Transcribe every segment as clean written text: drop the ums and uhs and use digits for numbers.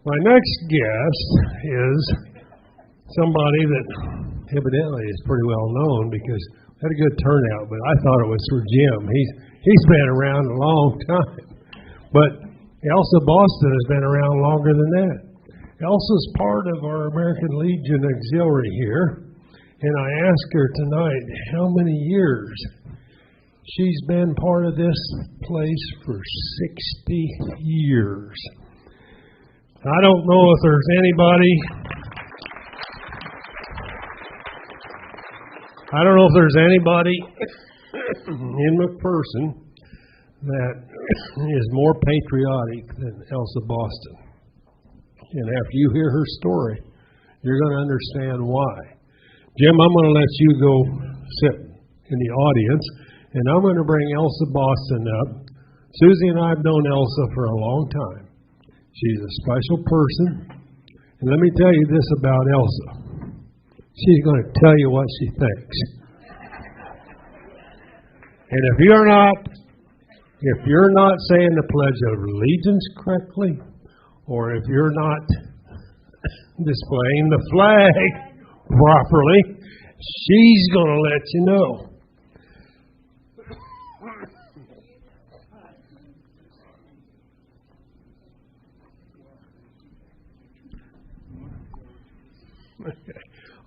My next guest is somebody that evidently is pretty well known because we had a good turnout, but I thought it was for Jim. He's been around a long time. But Elsa Boston has been around longer than that. Elsa's part of our American Legion Auxiliary here, and I asked her tonight how many years. She's been part of this place for 60 years. I don't know if there's anybody in McPherson that is more patriotic than Elsa Boston. And after you hear her story, you're going to understand why. Jim, I'm going to let you go sit in the audience, and I'm going to bring Elsa Boston up. Susie and I have known Elsa for a long time. She's a special person. And let me tell you this about Elsa. She's going to tell you what she thinks. And if you're not saying the Pledge of Allegiance correctly, or if you're not displaying the flag properly, she's going to let you know.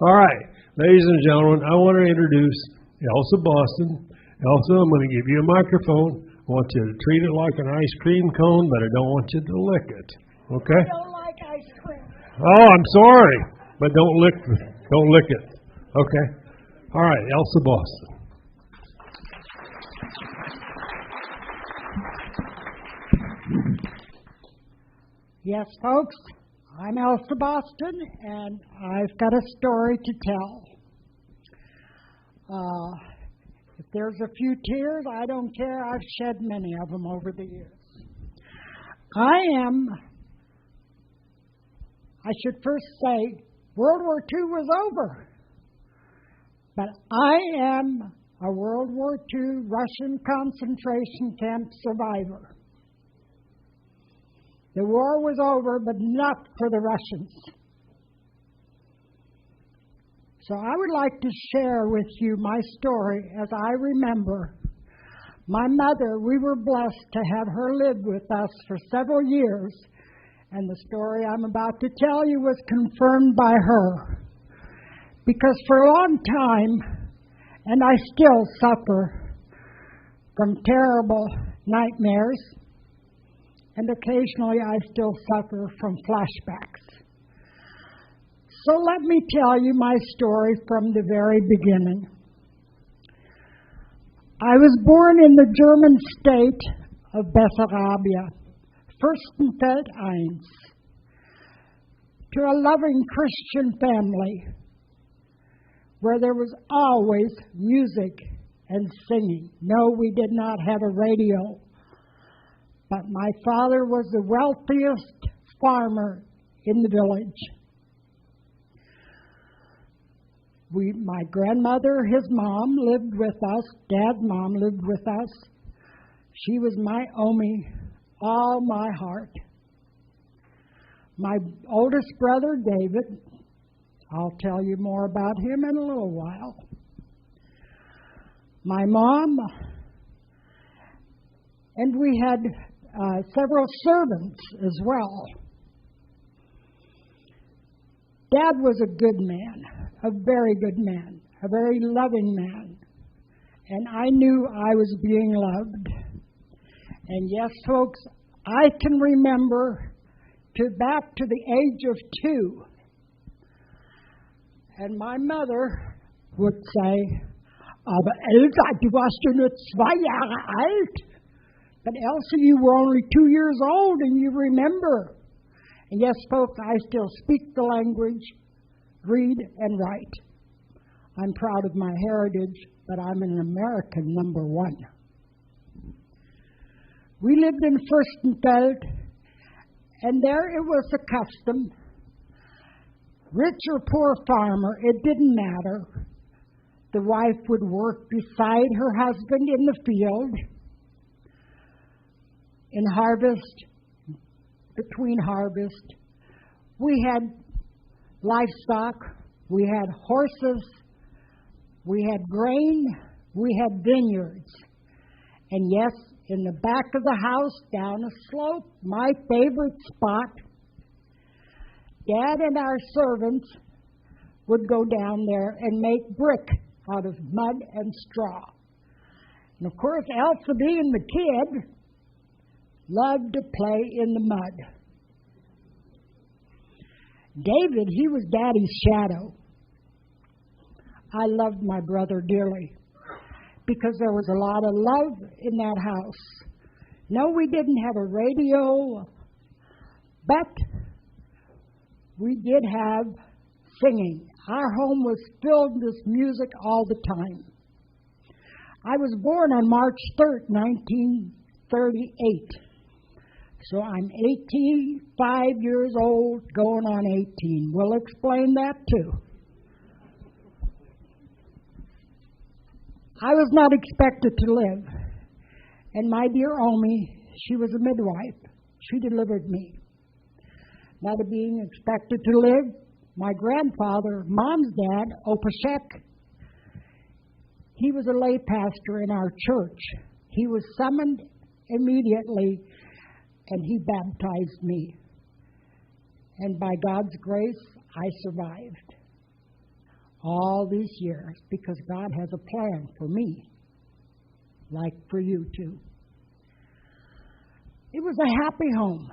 All right, ladies and gentlemen, I want to introduce Elsa Boston. Elsa, I'm going to give you a microphone. I want you to treat it like an ice cream cone, but I don't want you to lick it. Okay? I don't like ice cream. Oh, I'm sorry, but don't lick it. Okay? All right, Elsa Boston. Yes, folks, I'm Elsa Boston, and I've got a story to tell. If there's a few tears, I don't care. I've shed many of them over the years. I should first say, World War II was over. But I am a World War II Russian concentration camp survivor. The war was over, but not for the Russians. So I would like to share with you my story as I remember. My mother, we were blessed to have her live with us for several years, and the story I'm about to tell you was confirmed by her. Because for a long time, and I still suffer from terrible nightmares, and occasionally I still suffer from flashbacks. So let me tell you my story from the very beginning. I was born in the German state of Bessarabia, Fürstenfeld-Einz, to a loving Christian family where there was always music and singing. No, we did not have a radio, but my father was the wealthiest farmer in the village. My grandmother, his mom, lived with us. Dad's mom lived with us. She was my Omi, all my heart. My oldest brother, David, I'll tell you more about him in a little while. My mom, and we had several servants as well. Dad was a good man, a very good man, a very loving man. And I knew I was being loved. And yes, folks, I can remember back to the age of 2. And my mother would say, "Aber Elsa, du warst ja nur 2 Jahre alt." But Elsa, you were only 2 years old and you remember. And yes, folks, I still speak the language, read and write. I'm proud of my heritage, but I'm an American, number 1. We lived in Fürstenfeld, and there it was a custom. Rich or poor farmer, it didn't matter. The wife would work beside her husband in the field, in harvest, between harvest, We had livestock, we had horses, we had grain, we had vineyards. And yes, in the back of the house, down a slope, my favorite spot, Dad and our servants would go down there and make brick out of mud and straw. And of course, Elsa, being the kid, loved to play in the mud. David, he was Daddy's shadow. I loved my brother dearly because there was a lot of love in that house. No, we didn't have a radio, but we did have singing. Our home was filled with music all the time. I was born on March 3rd, 1938. So I'm 85 years old, going on 18. We'll explain that too. I was not expected to live. And my dear Omi, she was a midwife. She delivered me. Not being expected to live, my grandfather, Mom's dad, Opashek, he was a lay pastor in our church. He was summoned immediately, and he baptized me. And by God's grace, I survived all these years because God has a plan for me, like for you too. It was a happy home,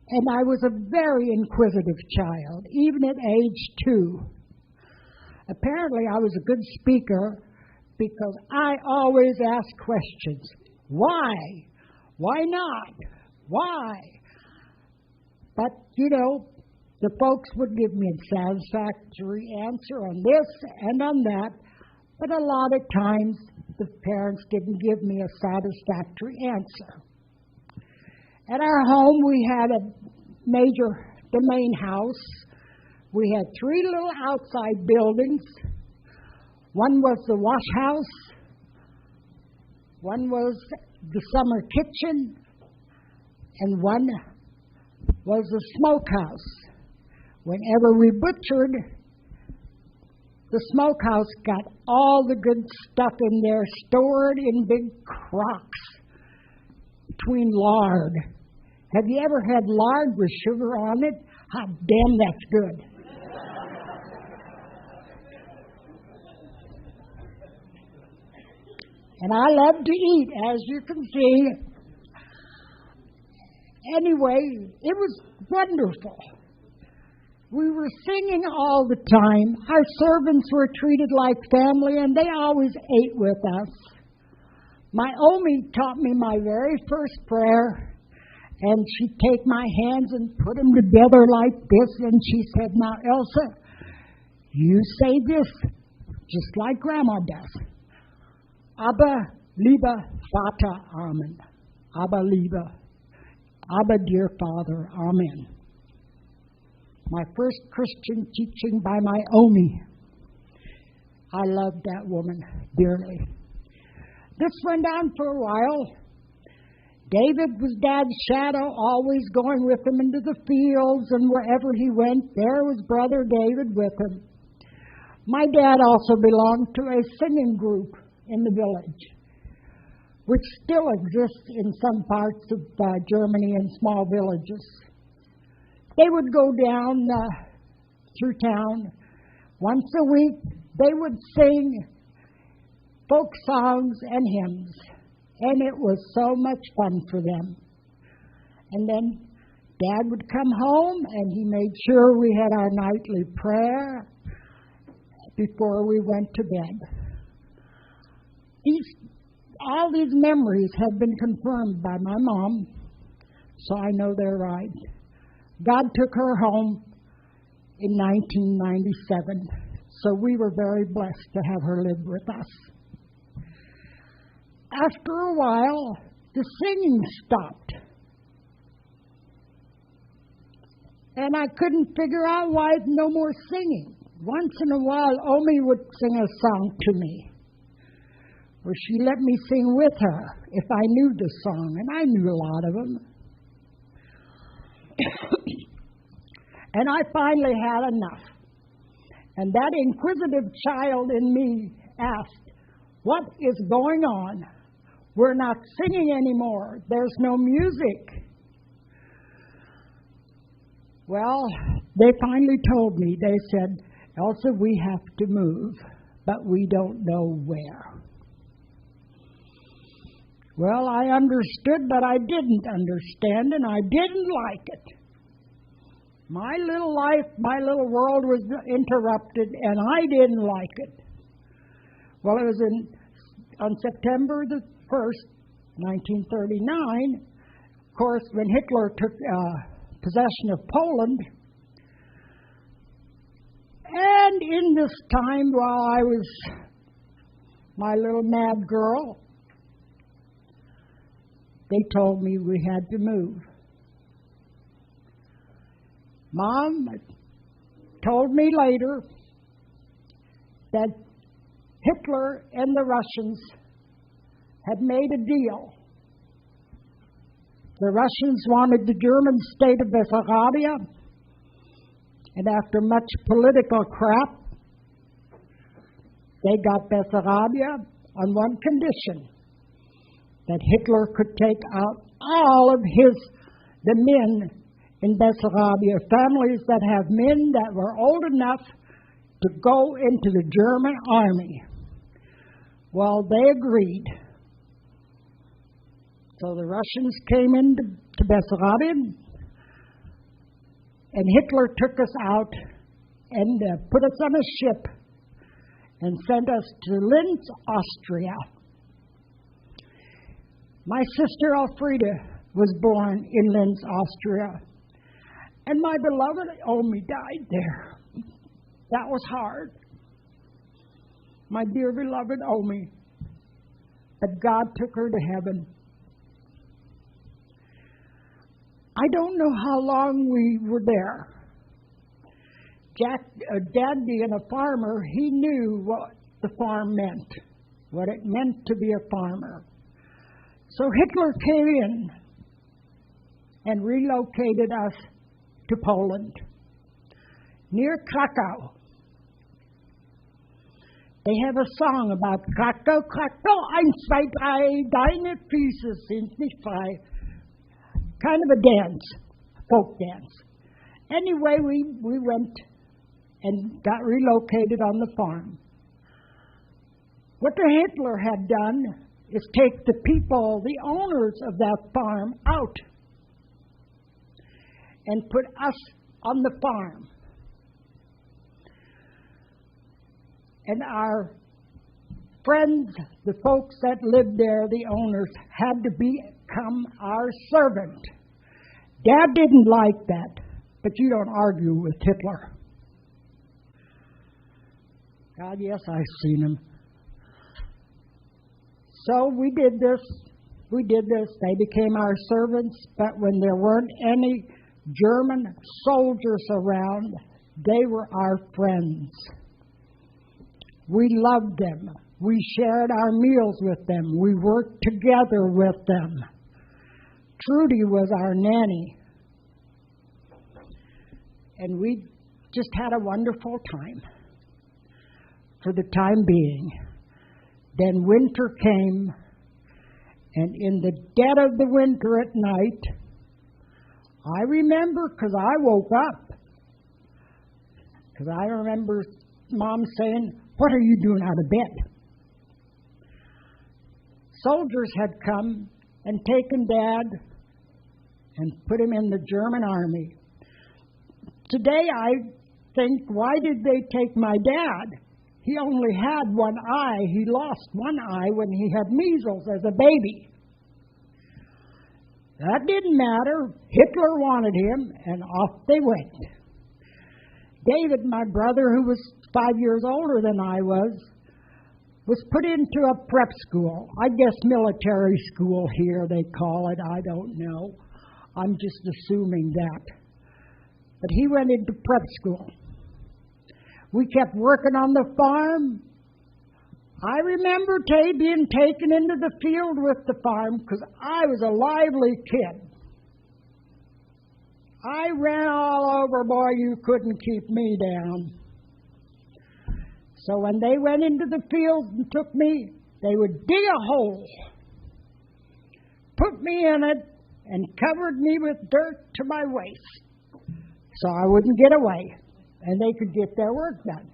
and I was a very inquisitive child, even at age 2. Apparently, I was a good speaker because I always asked questions. Why? Why not? Why? But, the folks would give me a satisfactory answer on this and on that, but a lot of times the parents didn't give me a satisfactory answer. At our home, we had the main house. We had 3 little outside buildings. One was the wash house, one was the summer kitchen, and one was the smokehouse. Whenever we butchered, the smokehouse got all the good stuff in there, stored in big crocks between lard. Have you ever had lard with sugar on it? Hot damn, that's good. And I love to eat, as you can see. Anyway, it was wonderful. We were singing all the time. Our servants were treated like family, and they always ate with us. My Omi taught me my very first prayer, and she'd take my hands and put them together like this, and she said, "Now, Elsa, you say this just like Grandma does. Abba, lieber Vater, Amen. Abba, lieber, Abba, dear Father, Amen." My first Christian teaching by my Omi. I loved that woman dearly. This went on for a while. David was Dad's shadow, always going with him into the fields, and wherever he went, there was Brother David with him. My dad also belonged to a singing group in the village, which still exists in some parts of Germany in small villages. They would go down through town. Once a week, they would sing folk songs and hymns, and it was so much fun for them. And then Dad would come home, and he made sure we had our nightly prayer before we went to bed. All these memories have been confirmed by my mom, so I know they're right. God took her home in 1997, so we were very blessed to have her live with us. After a while, the singing stopped, and I couldn't figure out why no more singing. Once in a while, Omi would sing a song to me, or she let me sing with her if I knew the song, and I knew a lot of them. And I finally had enough. And that inquisitive child in me asked, "What is going on? We're not singing anymore. There's no music." Well, they finally told me, they said, "Elsa, we have to move, but we don't know where." Well, I understood, but I didn't understand, and I didn't like it. My little life, my little world was interrupted, and I didn't like it. Well, it was on September the 1st, 1939, of course, when Hitler took possession of Poland. And in this time, while I was my little mad girl, they told me we had to move. Mom told me later that Hitler and the Russians had made a deal. The Russians wanted the German state of Bessarabia, and after much political crap, they got Bessarabia on one condition: that Hitler could take out all of the men in Bessarabia, families that have men that were old enough to go into the German army. Well, they agreed. So the Russians came into Bessarabia, and Hitler took us out and put us on a ship and sent us to Linz, Austria. My sister Elfrida was born in Linz, Austria, and my beloved Omi died there. That was hard. My dear beloved Omi. But God took her to heaven. I don't know how long we were there. Dad being a farmer, he knew what the farm meant, what it meant to be a farmer. So Hitler came in and relocated us to Poland, near Krakow. They have a song about Krakow, Krakow, 1, 2, 3, deine Füße sind nicht frei. Kind of a dance, folk dance. Anyway, we went and got relocated on the farm. What the Hitler had done is take the people, the owners of that farm, out and put us on the farm. And our friends, the folks that lived there, the owners, had to become our servant. Dad didn't like that, but you don't argue with Hitler. God, yes, I've seen him. So we did this. They became our servants, but when there weren't any German soldiers around, they were our friends. We loved them. We shared our meals with them. We worked together with them. Trudy was our nanny. And we just had a wonderful time for the time being. Then winter came, and in the dead of the winter at night, I remember, because I woke up, because I remember Mom saying, "What are you doing out of bed?" Soldiers had come and taken Dad and put him in the German army. Today I think, why did they take my dad? He only had one eye. He lost one eye when he had measles as a baby. That didn't matter. Hitler wanted him, and off they went. David, my brother, who was 5 years older than I was put into a prep school. I guess military school here they call it. I don't know. I'm just assuming that. But he went into prep school. We kept working on the farm. I remember being taken into the field with the farm because I was a lively kid. I ran all over, boy, you couldn't keep me down. So when they went into the fields and took me, they would dig a hole, put me in it, and covered me with dirt to my waist so I wouldn't get away and they could get their work done.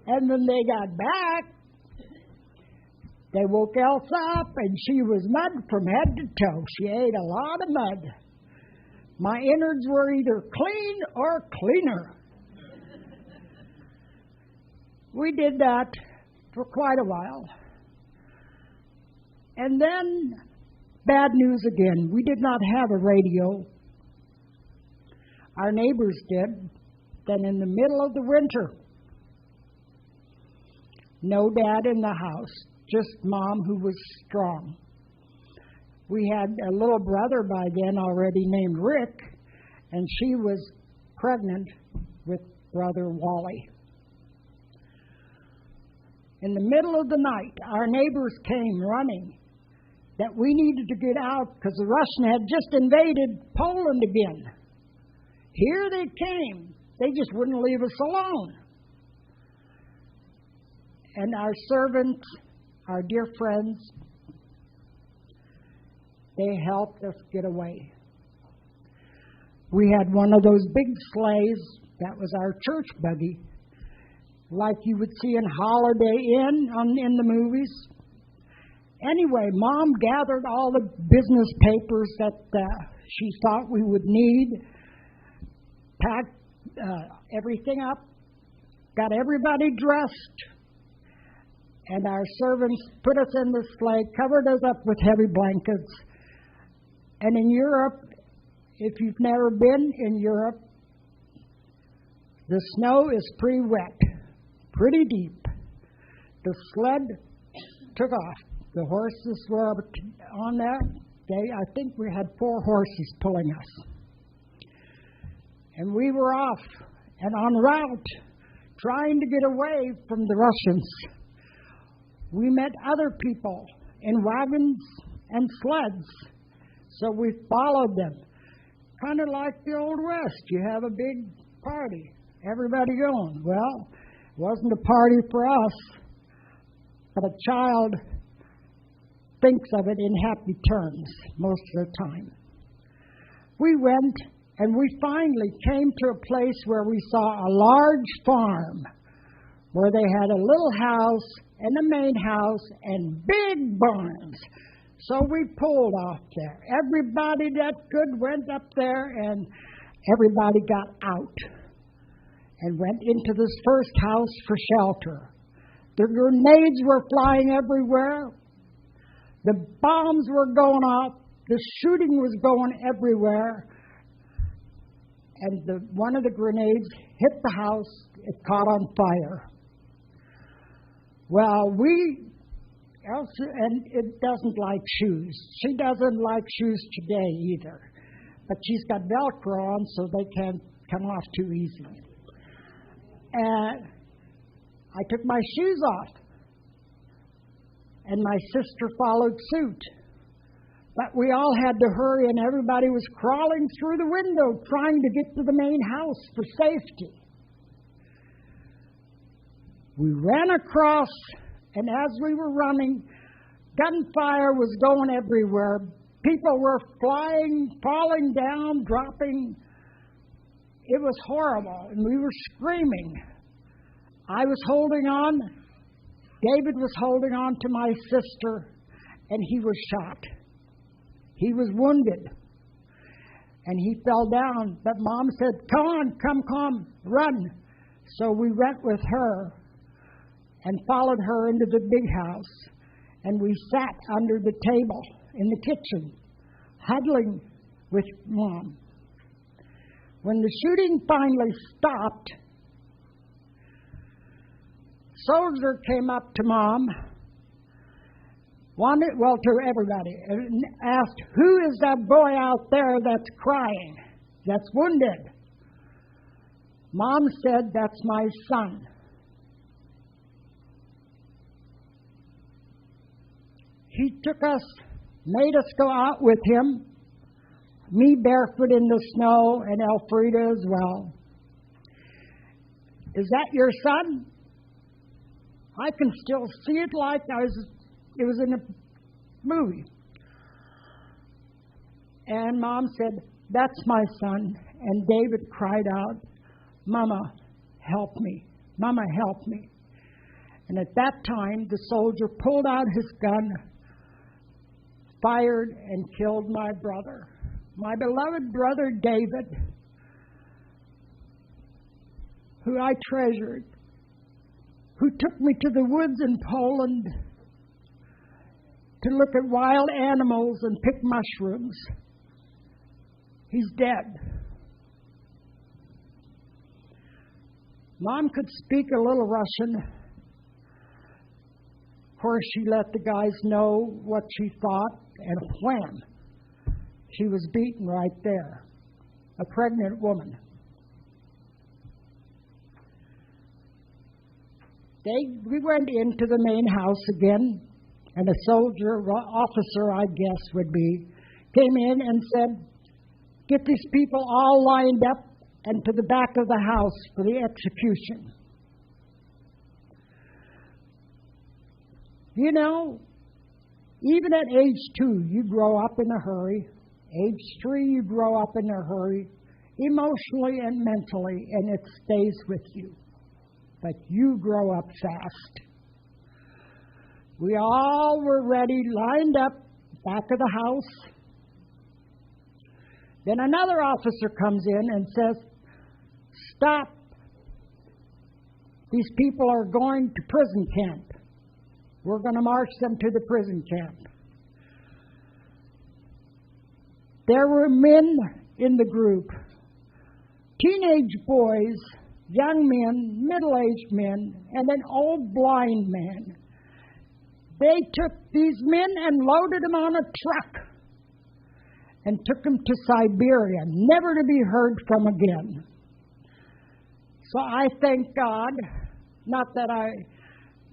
And when they got back, they woke Elsa up and she was mud from head to toe. She ate a lot of mud. My innards were either clean or cleaner. We did that for quite a while. And then, bad news again. We did not have a radio. Our neighbors did. Then in the middle of the winter, no dad in the house, just Mom who was strong. We had a little brother by then already named Rick, and she was pregnant with brother Wally. In the middle of the night, our neighbors came running that we needed to get out because the Russians had just invaded Poland again. Here they came. They just wouldn't leave us alone. And our servants, our dear friends, they helped us get away. We had one of those big sleighs. That was our church buggy, like you would see in Holiday Inn in the movies. Anyway, Mom gathered all the business papers that she thought we would need, packed everything up, got everybody dressed, and our servants put us in the sleigh, covered us up with heavy blankets. And in Europe, if you've never been in Europe, the snow is pretty wet, pretty deep. The sled took off. The horses were on there. I think we had 4 horses pulling us. And we were off and en route, trying to get away from the Russians. We met other people in wagons and sleds, so we followed them. Kind of like the Old West. You have a big party, everybody going. Well, it wasn't a party for us, but a child thinks of it in happy terms most of the time. We went, and we finally came to a place where we saw a large farm where they had a little house and a main house and big barns. So we pulled off there. Everybody that could went up there, and everybody got out and went into this first house for shelter. The grenades were flying everywhere. The bombs were going off. The shooting was going everywhere. And one of the grenades hit the house. It caught on fire. Well, Elsa, and it doesn't like shoes. She doesn't like shoes today either. But she's got Velcro on, so they can't come off too easy. And I took my shoes off. And my sister followed suit. But we all had to hurry, and everybody was crawling through the window trying to get to the main house for safety. We ran across, and as we were running, gunfire was going everywhere. People were flying, falling down, dropping. It was horrible, and we were screaming. I was holding on. David was holding on to my sister, and he was shot. He was wounded, and he fell down. But Mom said, "Come on, come, run." So we went with her and followed her into the big house, and we sat under the table in the kitchen, huddling with Mom. When the shooting finally stopped, soldier came up to Mom, to everybody, and asked, "Who is that boy out there that's crying, that's wounded?" Mom said, "That's my son." He took us, made us go out with him, me barefoot in the snow, and Elfrida as well. Is that your son? I can still see it like it was in a movie. And Mom said, that's my son. And David cried out, Mama, help me. Mama, help me. And at that time, the soldier pulled out his gun, fired, and killed my brother. My beloved brother David, who I treasured, who took me to the woods in Poland to look at wild animals and pick mushrooms. He's dead. Mom could speak a little Russian. Of course, she let the guys know what she thought, and wham, she was beaten right there. A pregnant woman. We went into the main house again, and a soldier, officer I guess would be, came in and said, get these people all lined up and to the back of the house for the execution. You know, even at age 2, you grow up in a hurry. Age 3, you grow up in a hurry, emotionally and mentally, and it stays with you. But you grow up fast. We all were ready, lined up, back of the house. Then another officer comes in and says, stop. These people are going to prison camp. We're going to march them to the prison camp. There were men in the group, teenage boys, young men, middle-aged men, and an old blind man. They took these men and loaded them on a truck and took them to Siberia, never to be heard from again. So I thank God, not that I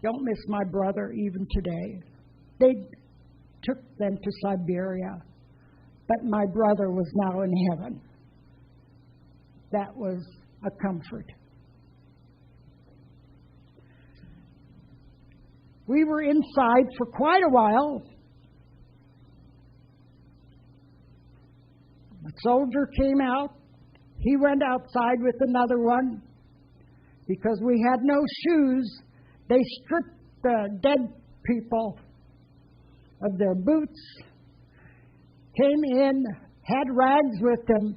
don't miss my brother even today. They took them to Siberia, but my brother was now in heaven. That was a comfort. We were inside for quite a while. A soldier came out. He went outside with another one. Because we had no shoes, they stripped the dead people of their boots, came in, had rags with them.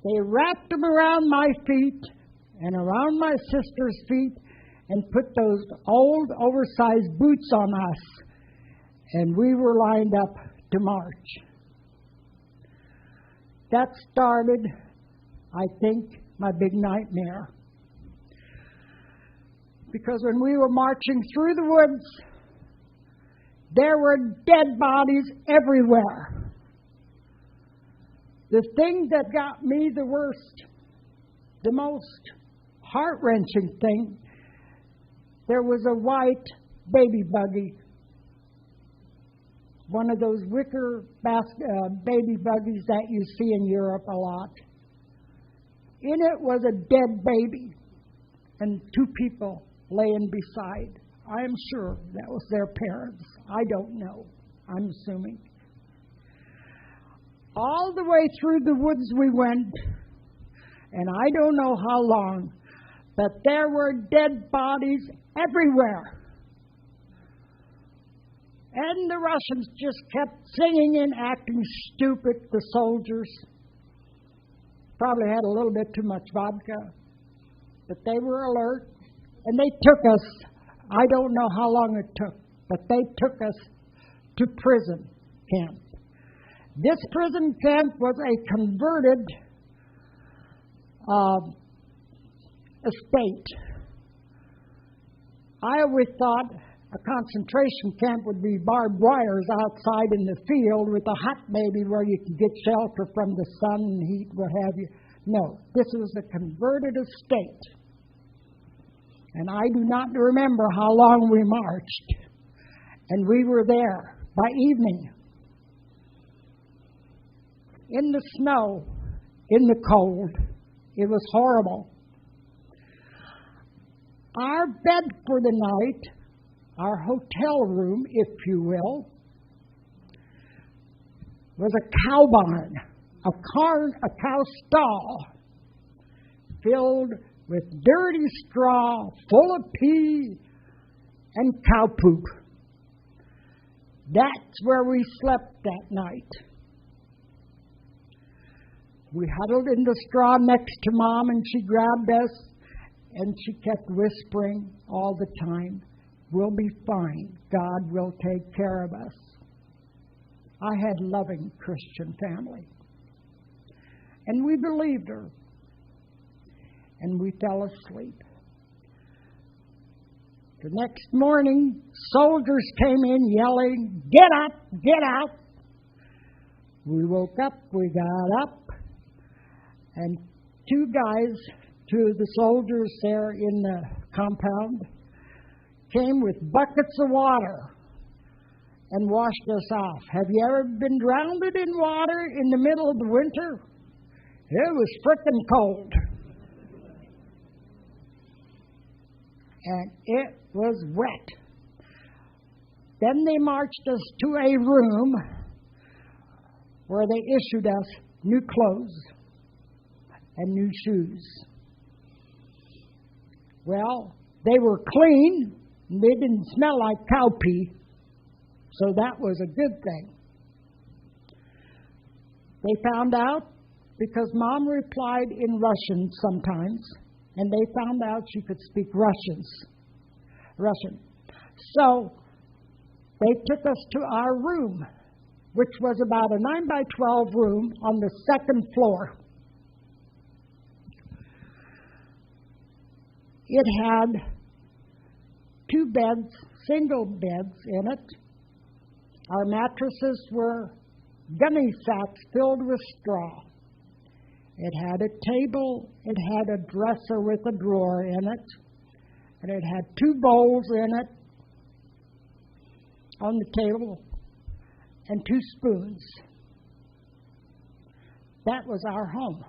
They wrapped them around my feet and around my sister's feet and put those old, oversized boots on us. And we were lined up to march. That started, I think, my big nightmare. Because when we were marching through the woods, there were dead bodies everywhere. The thing that got me the worst, the most heart-wrenching thing, there was a white baby buggy, one of those wicker baby buggies that you see in Europe a lot. In it was a dead baby and 2 people laying beside. I am sure that was their parents. I don't know. I'm assuming. All the way through the woods we went, and I don't know how long, but there were dead bodies everywhere. And the Russians just kept singing and acting stupid, the soldiers. Probably had a little bit too much vodka, but they were alert. And they took us, I don't know how long it took, but they took us to prison camp. This prison camp was a converted estate. I always thought a concentration camp would be barbed wires outside in the field with a hut maybe where you could get shelter from the sun and heat, what have you. No, this was a converted estate. And I do not remember how long we marched. And we were there by evening. in the snow, in the cold. It was horrible. Our bed for the night, our hotel room, if you will, was a cow barn, a cow stall filled with dirty straw, full of pee and cow poop. That's where we slept that night. We huddled in the straw next to Mom, and she grabbed us, and she kept whispering all the time, "We'll be fine. God will take care of us." I had a loving Christian family. And we believed her. And we fell asleep. The next morning, soldiers came in yelling, "Get up, get out." We woke up, we got up, and two of the soldiers there in the compound came with buckets of water and washed us off. Have you ever been drowned in water in the middle of the winter? It was frickin' cold. And it was wet. Then they marched us to a room where they issued us new clothes and new shoes. Well, they were clean, and they didn't smell like cow pee, so that was a good thing. They found out because Mom replied in Russian sometimes, and they found out she could speak Russian. So they took us to our room, which was about a 9 by 12 room on the second floor. It had 2 beds, single beds in it. Our mattresses were gunny sacks filled with straw. It had a table, it had a dresser with a drawer in it, and it had 2 bowls in it on the table and 2 spoons. That was our home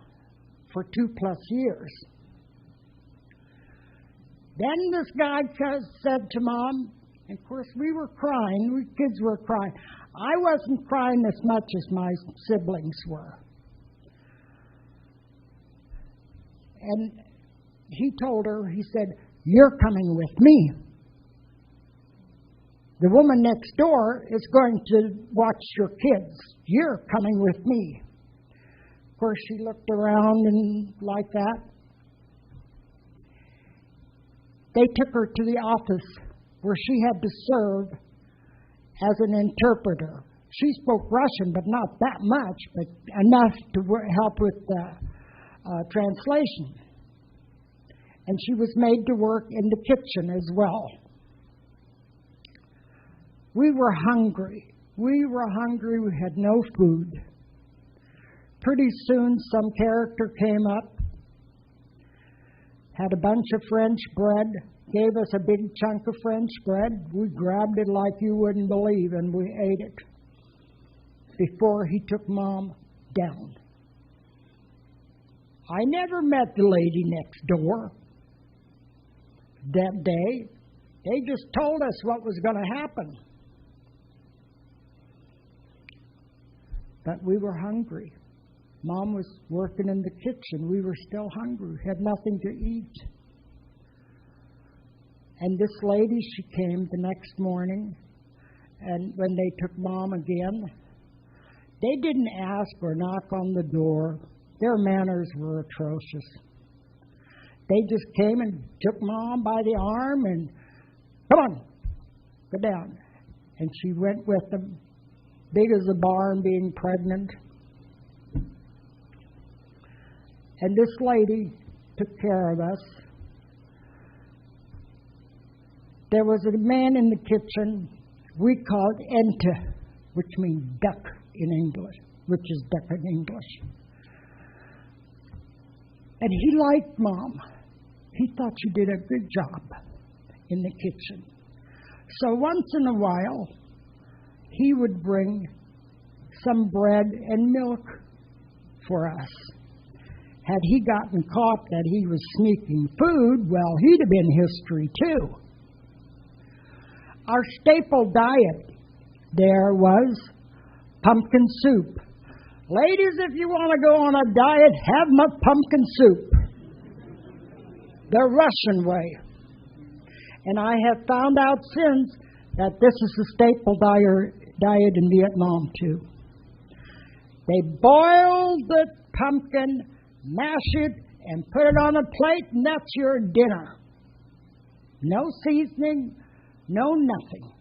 for 2+ years. Then this guy said to Mom, and of course we were crying, we kids were crying. I wasn't crying as much as my siblings were. And he told her, he said, "You're coming with me. The woman next door is going to watch your kids. You're coming with me." Of course, she looked around and like that. They took her to the office where she had to serve as an interpreter. She spoke Russian, but not that much, but enough to help with the translation. And she was made to work in the kitchen as well. We were hungry. We had no food. Pretty soon some character came up, had a bunch of French bread, gave us a big chunk of French bread. We grabbed it like you wouldn't believe, and we ate it before he took Mom down. I never met the lady next door that day. They just told us what was going to happen. But we were hungry. Mom was working in the kitchen. We were still hungry. We had nothing to eat. And this lady, she came the next morning, and when they took Mom again, they didn't ask or knock on the door. Their manners were atrocious. They just came and took Mom by the arm and, "Come on, go down." And she went with them, big as a barn, being pregnant. And this lady took care of us. There was a man in the kitchen we called Ente, which means duck in English, which is duck in English. And he liked Mom. He thought she did a good job in the kitchen. So once in a while, he would bring some bread and milk for us. Had he gotten caught that he was sneaking food, well, he'd have been history too. Our staple diet there was pumpkin soup. Ladies, if you want to go on a diet, have my pumpkin soup. The Russian way. And I have found out since that this is a staple diet in Vietnam too. They boil the pumpkin, mash it, and put it on a plate, and that's your dinner. No seasoning, no nothing.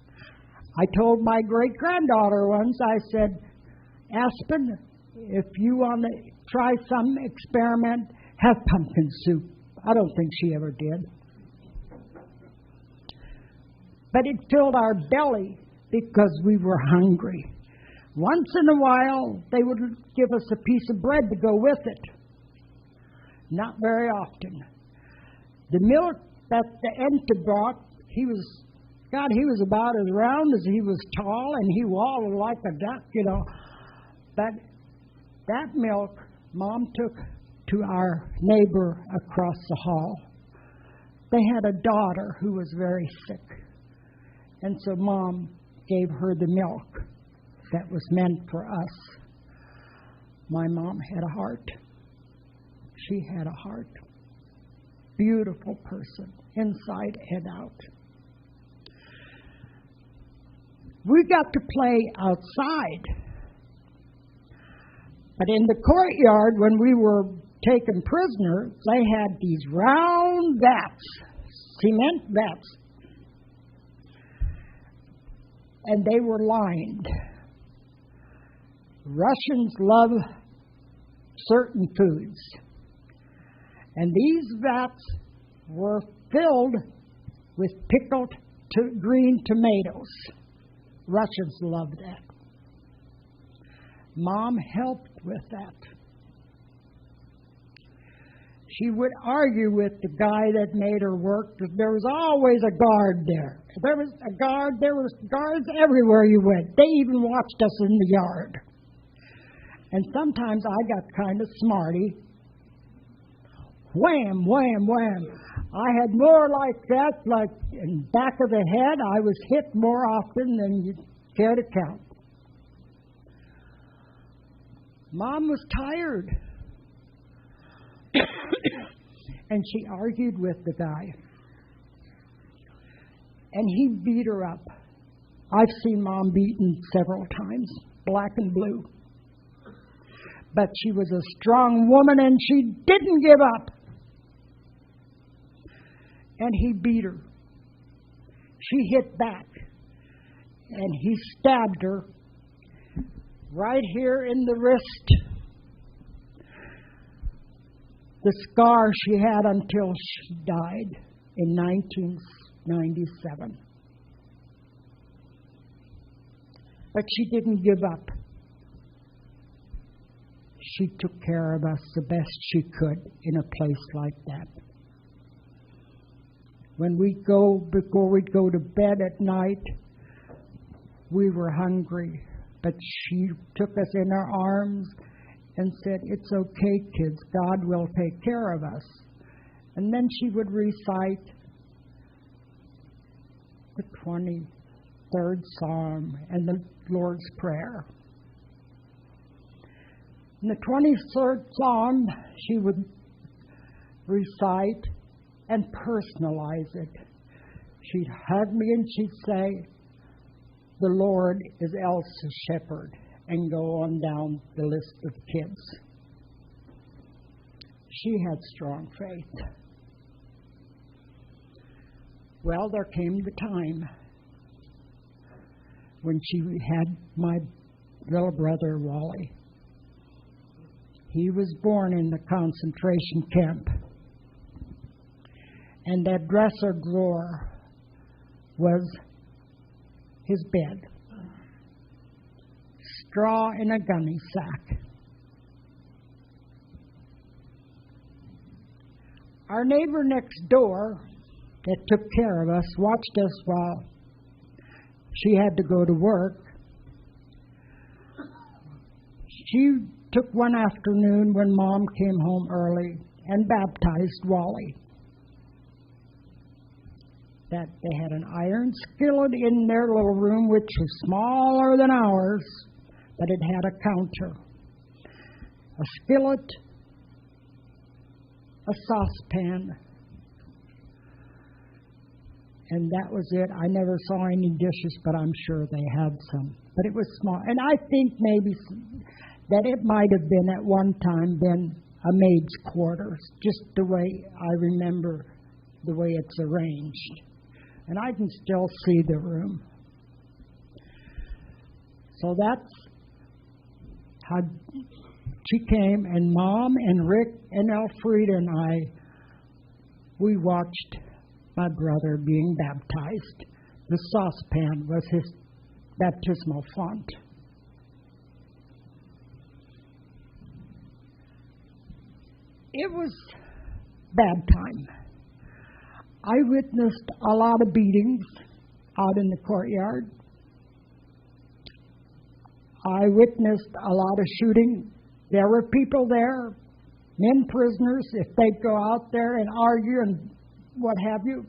I told my great-granddaughter once, I said, Aspen, if you want to try some experiment, have pumpkin soup. I don't think she ever did. But it filled our belly because we were hungry. Once in a while, they would give us a piece of bread to go with it. Not very often. The milk that the Enta brought, he was about as round as he was tall, and he waddled like a duck, you know. But that milk, Mom took to our neighbor across the hall. They had a daughter who was very sick. And so Mom gave her the milk that was meant for us. My mom had a heart. She had a heart. Beautiful person, inside and out. We got to play outside. But in the courtyard, when we were taken prisoner, they had these round vats, cement vats. And they were lined. Russians love certain foods. And these vats were filled with pickled green tomatoes. Russians love that. Mom helped with that. She would argue with the guy that made her work, but there was always a guard there. There was a guard, there was guards everywhere you went. They even watched us in the yard. And sometimes I got kind of smarty. Wham, wham, wham. I had more like that, like in the back of the head. I was hit more often than you care to count. Mom was tired. And she argued with the guy. And he beat her up. I've seen Mom beaten several times, black and blue. But she was a strong woman and she didn't give up. And he beat her. She hit back. And he stabbed her right here in the wrist. The scar she had until she died in 1997. But she didn't give up. She took care of us the best she could in a place like that. Before we'd go to bed at night, we were hungry. But she took us in her arms and said, "It's okay, kids. God will take care of us." And then she would recite the 23rd Psalm and the Lord's Prayer. In the 23rd Psalm, she would recite and personalize it. She'd hug me and she'd say, "The Lord is Elsa's shepherd," and go on down the list of kids. She had strong faith. Well, there came the time when she had my little brother, Wally. He was born in the concentration camp. And that dresser drawer was his bed. Straw in a gunny sack. Our neighbor next door that took care of us watched us while she had to go to work. She took one afternoon when Mom came home early and baptized Wally. That they had an iron skillet in their little room, which was smaller than ours, but it had a counter. A skillet, a saucepan, and that was it. I never saw any dishes, but I'm sure they had some. But it was small. And I think maybe that it might have been at one time been a maid's quarters, just the way I remember the way it's arranged. And I can still see the room. So that's how she came, and Mom and Rick and Elfrida and I, we watched my brother being baptized. The saucepan was his baptismal font. It was bad time. I witnessed a lot of beatings out in the courtyard. I witnessed a lot of shooting. There were people there, men prisoners, if they'd go out there and argue and what have you.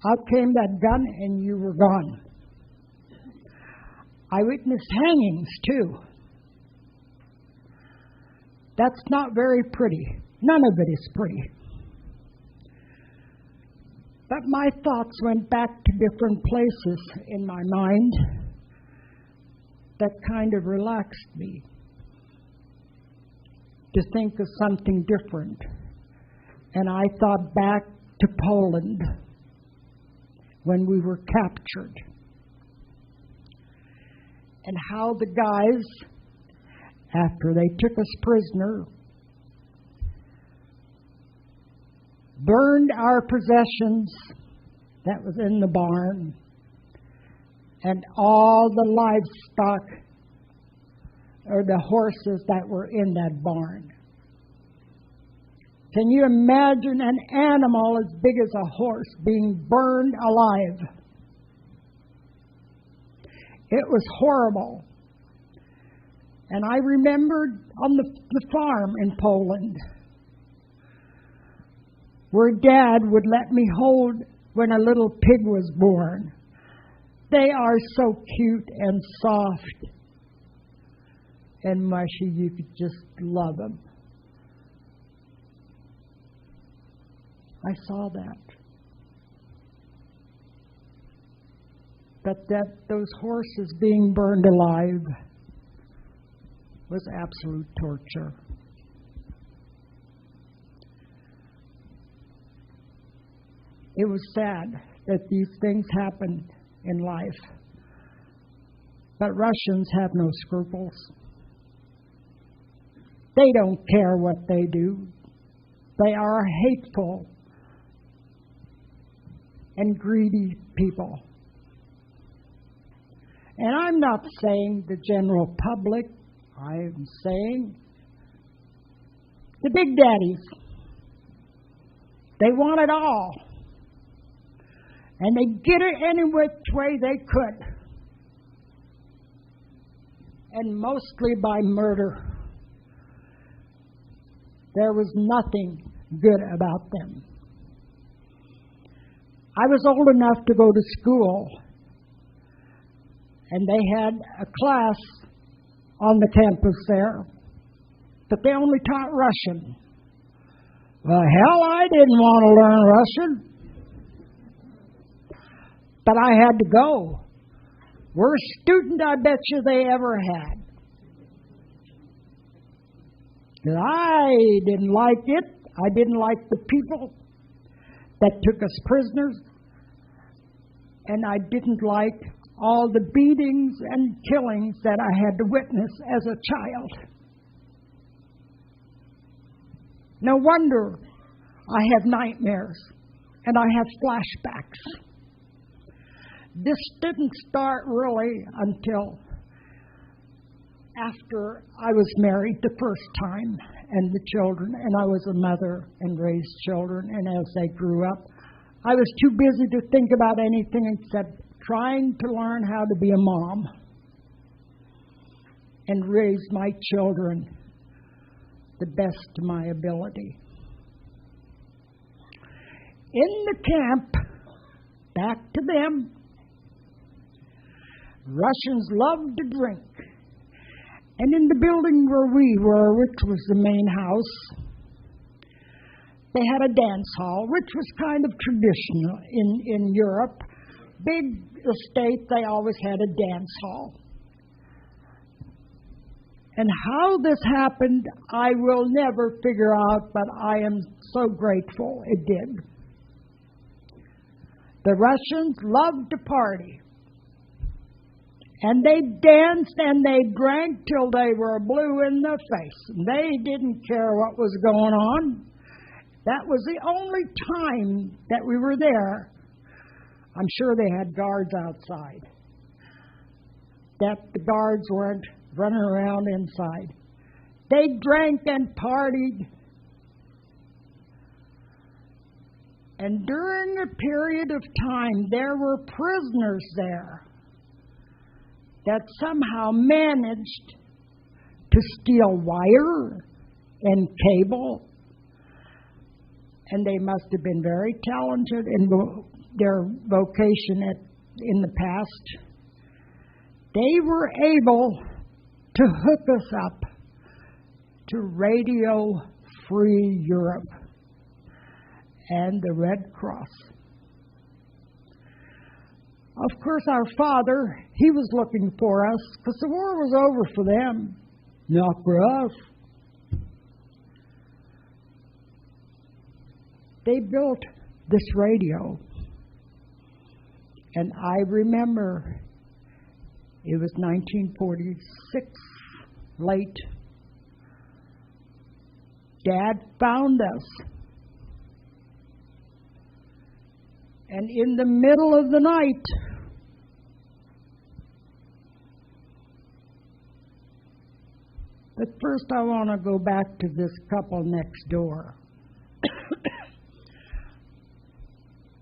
Out came that gun and you were gone. I witnessed hangings too. That's not very pretty. None of it is pretty. But my thoughts went back to different places in my mind that kind of relaxed me to think of something different. And I thought back to Poland when we were captured and how the guys, after they took us prisoner, burned our possessions that was in the barn and all the livestock or the horses that were in that barn. Can you imagine an animal as big as a horse being burned alive? It was horrible. And I remembered on the farm in Poland where Dad would let me hold when a little pig was born. They are so cute and soft and mushy, you could just love them. I saw that. But those horses being burned alive was absolute torture. It was sad that these things happened in life. But Russians have no scruples. They don't care what they do. They are hateful and greedy people. And I'm not saying the general public. I'm saying the big daddies. They want it all. And they get it any which way they could. And mostly by murder. There was nothing good about them. I was old enough to go to school, and they had a class on the campus there, but they only taught Russian. Well, hell, I didn't want to learn Russian, but I had to go. Worst student I bet you they ever had. I didn't like it. I didn't like the people that took us prisoners. And I didn't like all the beatings and killings that I had to witness as a child. No wonder I have nightmares and I have flashbacks. This didn't start really until after I was married the first time and the children, and I was a mother and raised children, and as they grew up, I was too busy to think about anything except trying to learn how to be a mom and raise my children the best of my ability. In the camp, back to them, Russians loved to drink. And in the building where we were, which was the main house, they had a dance hall, which was kind of traditional in Europe. Big estate, they always had a dance hall. And how this happened, I will never figure out, but I am so grateful it did. The Russians loved to party. And they danced and they drank till they were blue in the face. And they didn't care what was going on. That was the only time that we were there. I'm sure they had guards outside. That the guards weren't running around inside. They drank and partied. And during a period of time, there were prisoners there that somehow managed to steal wire and cable. And they must have been very talented in their vocation in the past. They were able to hook us up to Radio Free Europe and the Red Cross. Of course, our father, he was looking for us because the war was over for them, not for us. They built this radio, and I remember it was 1946, late. Dad found us. And in the middle of the night, but first I want to go back to this couple next door.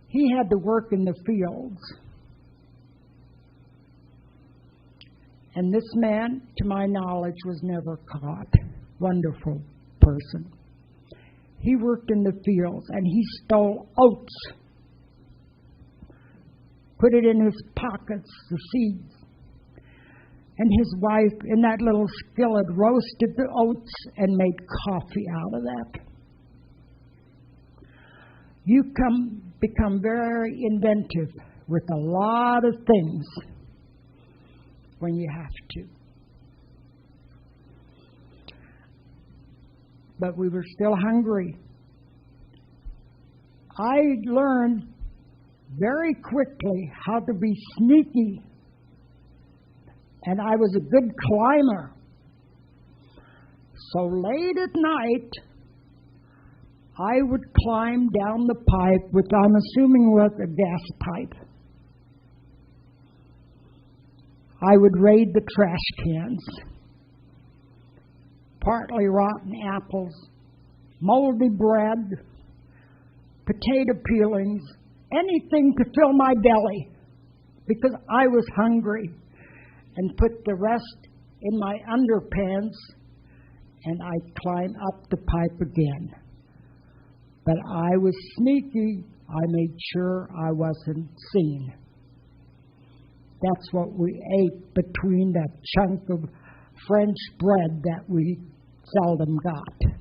He had to work in the fields. And this man, to my knowledge, was never caught. Wonderful person. He worked in the fields and he stole oats. Put it in his pockets, the seeds. And his wife, in that little skillet, roasted the oats and made coffee out of that. You become very inventive with a lot of things when you have to. But we were still hungry. I learned very quickly how to be sneaky. And I was a good climber. So late at night, I would climb down the pipe, which I'm assuming was a gas pipe. I would raid the trash cans. Partly rotten apples, moldy bread, potato peelings, anything to fill my belly, because I was hungry, and put the rest in my underpants, and I'd climb up the pipe again. But I was sneaky. I made sure I wasn't seen. That's what we ate between that chunk of French bread that we seldom got.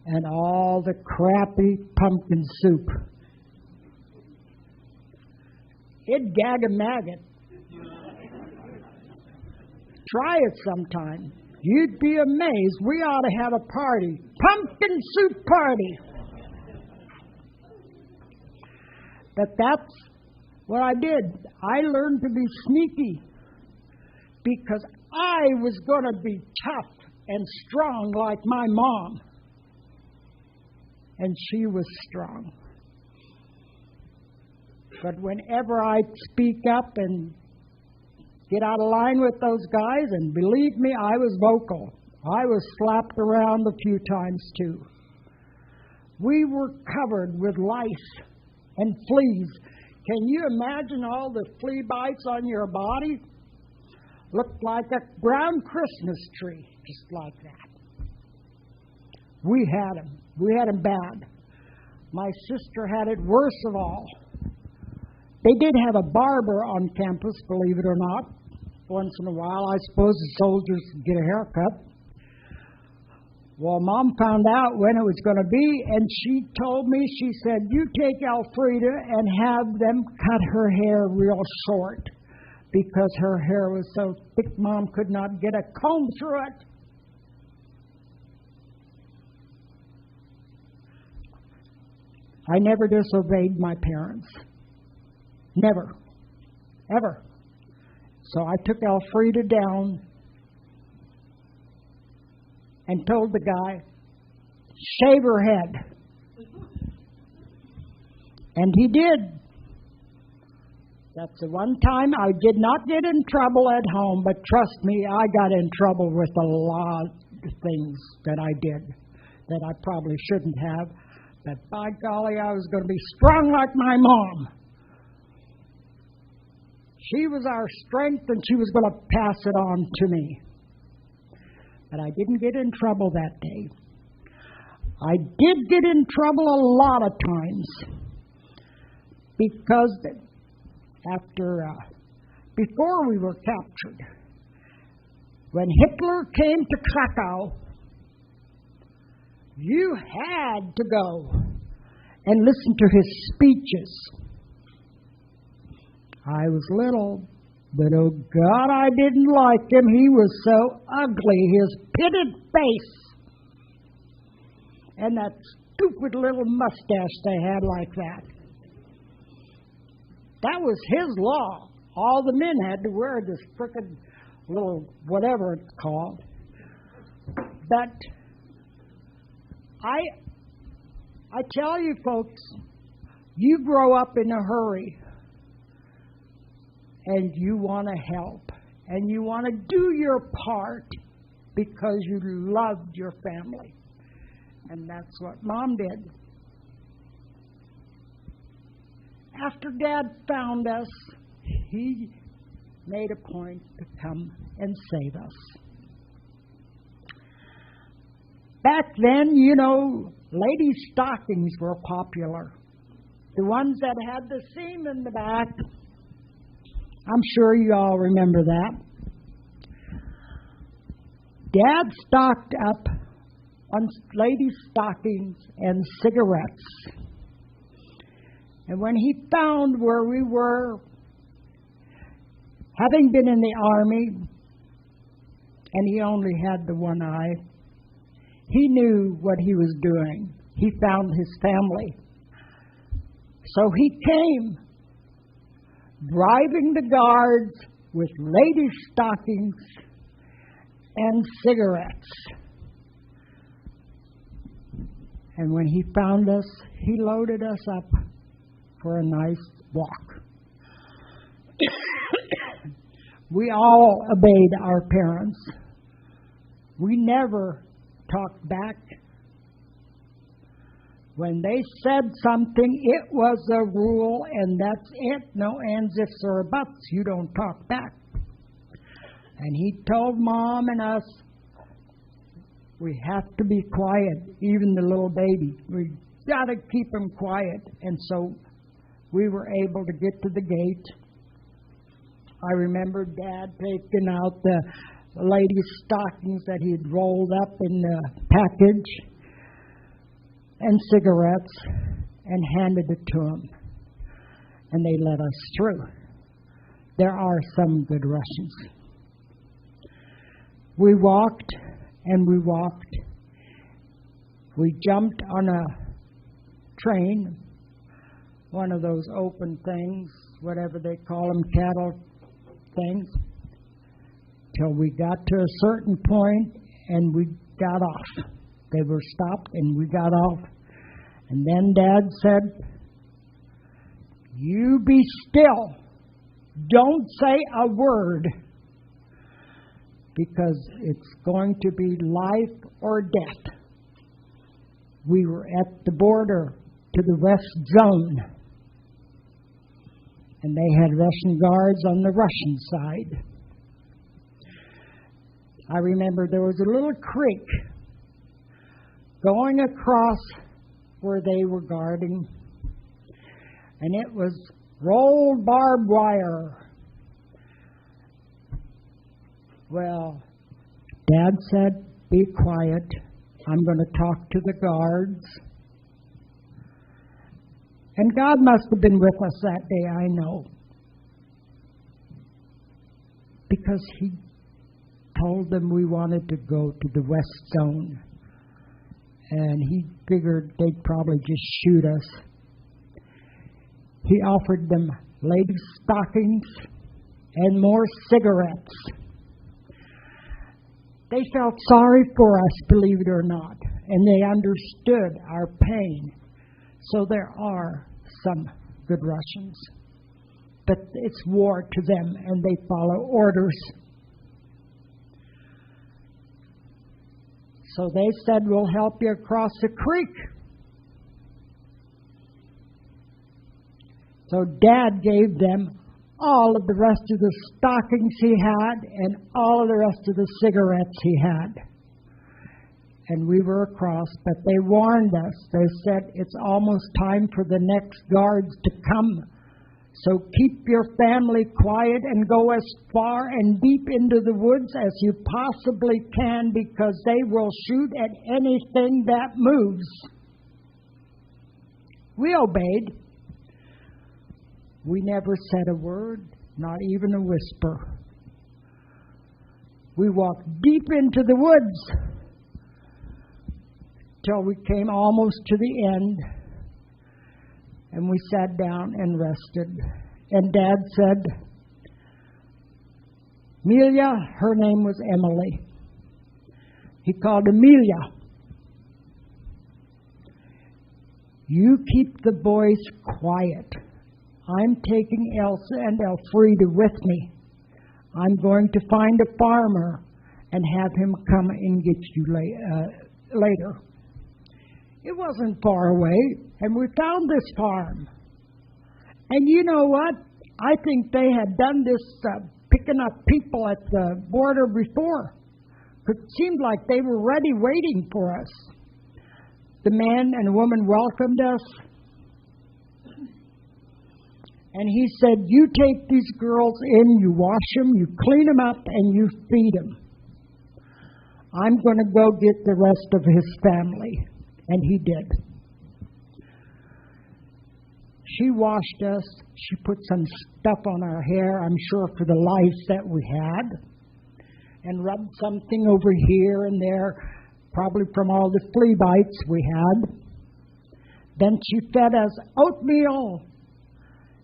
And all the crappy pumpkin soup. It'd gag a maggot. Try it sometime. You'd be amazed. We ought to have a party. Pumpkin soup party. But that's what I did. I learned to be sneaky because I was going to be tough and strong like my mom. And she was strong. But whenever I'd speak up and get out of line with those guys, and believe me, I was vocal. I was slapped around a few times too. We were covered with lice and fleas. Can you imagine all the flea bites on your body? Looked like a brown Christmas tree, just like that. We had them. We had them bad. My sister had it worse of all. They did have a barber on campus, believe it or not. Once in a while, I suppose the soldiers get a haircut. Well, Mom found out when it was going to be, and she told me, she said, you take Elfrida and have them cut her hair real short, because her hair was so thick, Mom could not get a comb through it. I never disobeyed my parents. Never. Ever. So I took Elfrida down and told the guy, shave her head. And he did. That's the one time I did not get in trouble at home, but trust me, I got in trouble with a lot of things that I did that I probably shouldn't have. But by golly, I was going to be strong like my mom. She was our strength, and she was going to pass it on to me. But I didn't get in trouble that day. I did get in trouble a lot of times because before we were captured, when Hitler came to Krakow, you had to go and listen to his speeches. I was little, but oh God, I didn't like him. He was so ugly, his pitted face, and that stupid little mustache they had like that. That was his law. All the men had to wear this frickin' little whatever it's called. But I tell you folks, you grow up in a hurry and you want to help and you want to do your part because you loved your family. And that's what Mom did. After Dad found us, he made a point to come and save us. Back then, you know, ladies' stockings were popular. The ones that had the seam in the back. I'm sure you all remember that. Dad stocked up on ladies' stockings and cigarettes. And when he found where we were, having been in the Army, and he only had the one eye, he knew what he was doing. He found his family. So he came, driving the guards with ladies' stockings and cigarettes. And when he found us, he loaded us up for a nice walk. We all obeyed our parents. We never talked back. When they said something, it was a rule, and that's it. No ands, ifs, or buts. You don't talk back. And he told Mom and us, we have to be quiet, even the little baby. We got to keep him quiet. And so we were able to get to the gate. I remember Dad taking out the ladies' stockings that he'd rolled up in the package and cigarettes and handed it to them. And they let us through. There are some good Russians. We walked and we walked. We jumped on a train, one of those open things, whatever they call them, cattle things, till we got to a certain point and we got off. They were stopped and we got off. And then Dad said, you be still. Don't say a word, because it's going to be life or death. We were at the border to the West Zone, and they had Russian guards on the Russian side. I remember there was a little creek going across where they were guarding, and it was rolled barbed wire. Well, Dad said, "Be quiet. I'm going to talk to the guards." And God must have been with us that day, I know, because He told them we wanted to go to the West Zone. And He figured they'd probably just shoot us. He offered them ladies' stockings and more cigarettes. They felt sorry for us, believe it or not, and they understood our pain. So there are some good Russians, but it's war to them, and they follow orders. So they said, "We'll help you across the creek." So Dad gave them all of the rest of the stockings he had and all of the rest of the cigarettes he had. And we were across, but they warned us. They said, "It's almost time for the next guards to come. So keep your family quiet and go as far and deep into the woods as you possibly can, because they will shoot at anything that moves." We obeyed. We never said a word, not even a whisper. We walked deep into the woods till we came almost to the end, and we sat down and rested. And Dad said, "Amelia," her name was Emily. He called Amelia, "You keep the boys quiet. I'm taking Elsa and Elfrida with me. I'm going to find a farmer and have him come and get you later." It wasn't far away, and we found this farm. And you know what? I think they had done this picking up people at the border before. It seemed like they were ready waiting for us. The man and woman welcomed us. And he said, "You take these girls in, you wash them, you clean them up, and you feed them. I'm going to go get the rest of his family." And he did. She washed us. She put some stuff on our hair, I'm sure for the lice that we had, and rubbed something over here and there, probably from all the flea bites we had. Then she fed us oatmeal,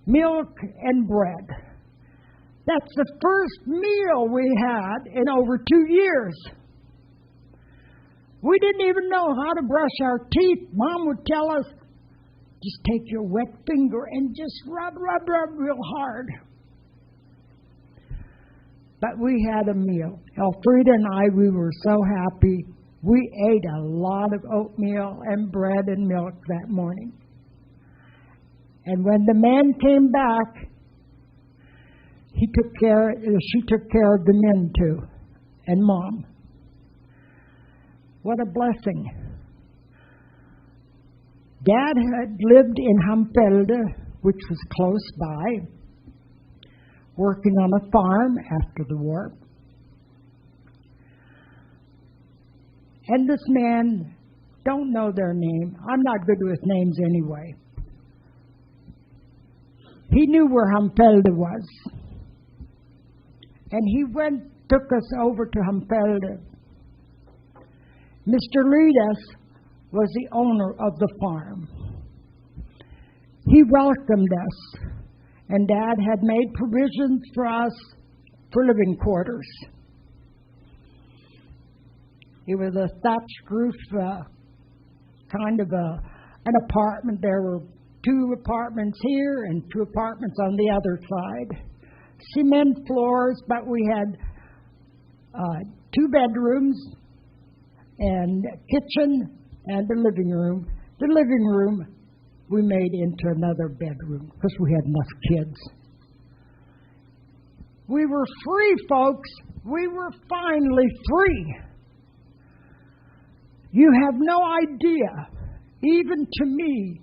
milk, and bread. That's the first meal we had in over 2 years. We didn't even know how to brush our teeth. Mom would tell us, "Just take your wet finger and just rub real hard." But we had a meal. Elfrida and I, we were so happy. We ate a lot of oatmeal and bread and milk that morning. And when the man came back, she took care of the men too, and Mom. What a blessing. Dad had lived in Hamfelde, which was close by, working on a farm after the war. And this man, don't know their name. I'm not good with names anyway. He knew where Hamfelde was. And he took us over to Hamfelde. Mr. Ludas was the owner of the farm. He welcomed us, and Dad had made provisions for us for living quarters. It was a thatched roof, kind of an apartment. There were 2 apartments here and 2 apartments on the other side. Cement floors, but we had 2 bedrooms and a kitchen and a living room. The living room we made into another bedroom because we had enough kids. We were free, folks. We were finally free. You have no idea, even to me,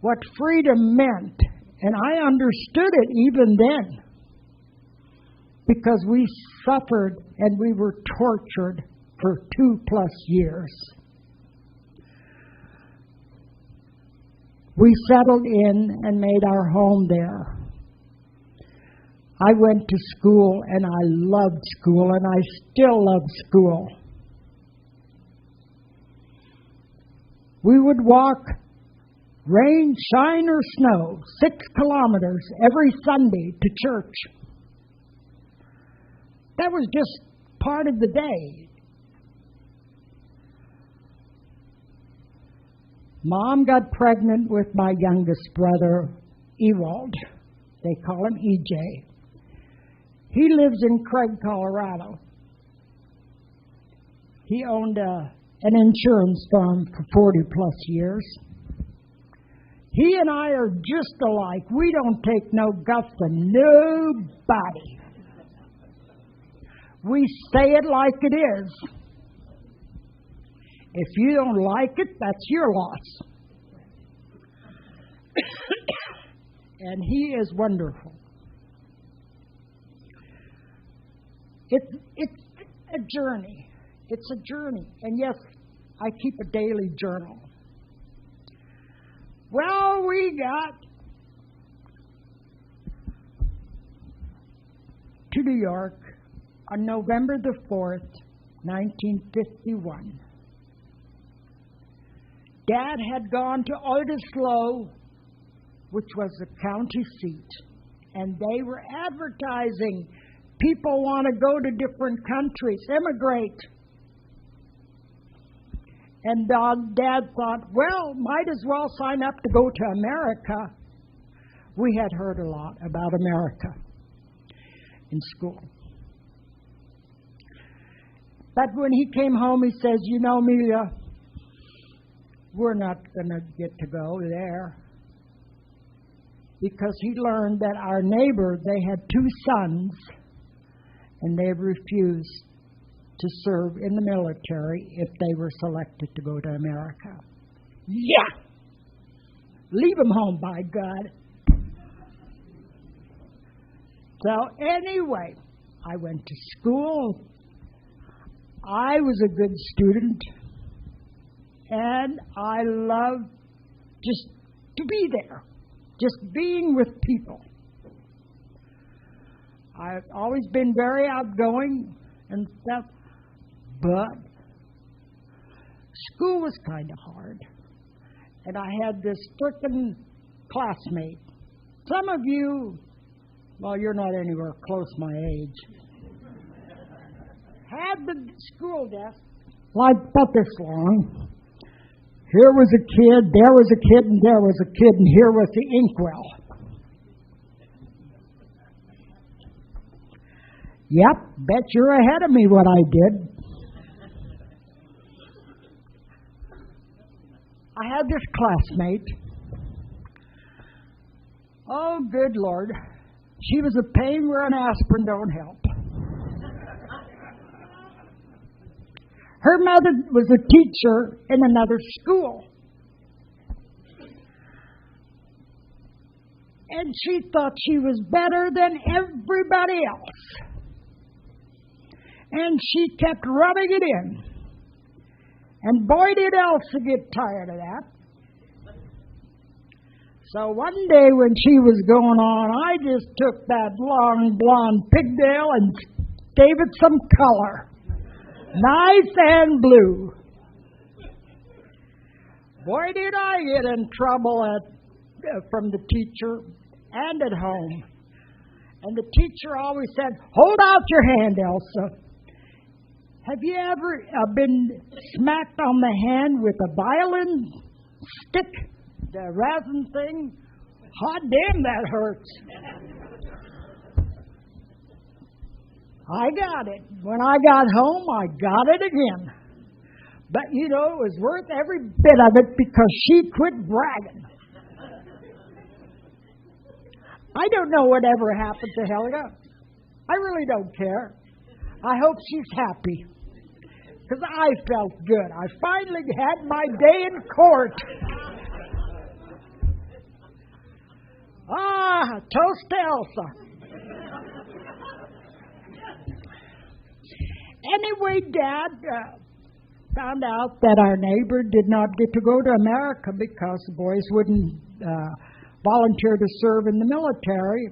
what freedom meant. And I understood it even then, because we suffered and we were tortured for 2+ years. We settled in and made our home there. I went to school, and I loved school, and I still love school. We would walk, rain, shine, or snow, 6 kilometers every Sunday to church. That was just part of the day. Mom got pregnant with my youngest brother, Ewald. They call him EJ. He lives in Craig, Colorado. He owned an insurance firm for 40+ years. He and I are just alike. We don't take no guff from nobody. We say it like it is. If you don't like it, that's your loss. And he is wonderful. It's a journey. It's a journey. And yes, I keep a daily journal. Well, we got to New York on November the 4th, 1951. Dad had gone to Otislow, which was the county seat, and they were advertising, people want to go to different countries, immigrate. And Dad thought, well, might as well sign up to go to America. We had heard a lot about America in school. But when he came home, he says, you know, Amelia, we're not going to get to go there. Because he learned that our neighbor, they had 2 sons, and they refused to serve in the military if they were selected to go to America. Yeah! Leave them home, by God. So anyway, I went to school. I was a good student, and I loved just to be there, just being with people. I've always been very outgoing and stuff, but school was kind of hard. And I had this frickin' classmate. Some of you, well, you're not anywhere close my age, had the school desk like about this long. Here was a kid, there was a kid, and there was a kid, and here was the inkwell. Yep, bet you're ahead of me what I did. I had this classmate. Oh, good Lord. She was a pain where an aspirin don't help. Her mother was a teacher in another school. And she thought she was better than everybody else. And she kept rubbing it in. And boy, did Elsa get tired of that. So one day when she was going on, I just took that long blonde pigtail and gave it some color. Nice and blue. Boy, did I get in trouble from the teacher and at home. And the teacher always said, hold out your hand, Elsa. Have you ever been smacked on the hand with a violin stick, the resin thing? Hot damn, that hurts. I got it. When I got home, I got it again. But, you know, it was worth every bit of it because she quit bragging. I don't know whatever happened to Helga. I really don't care. I hope she's happy. because I felt good. I finally had my day in court. Toast to Elsa. Anyway, Dad found out that our neighbor did not get to go to America because the boys wouldn't volunteer to serve in the military.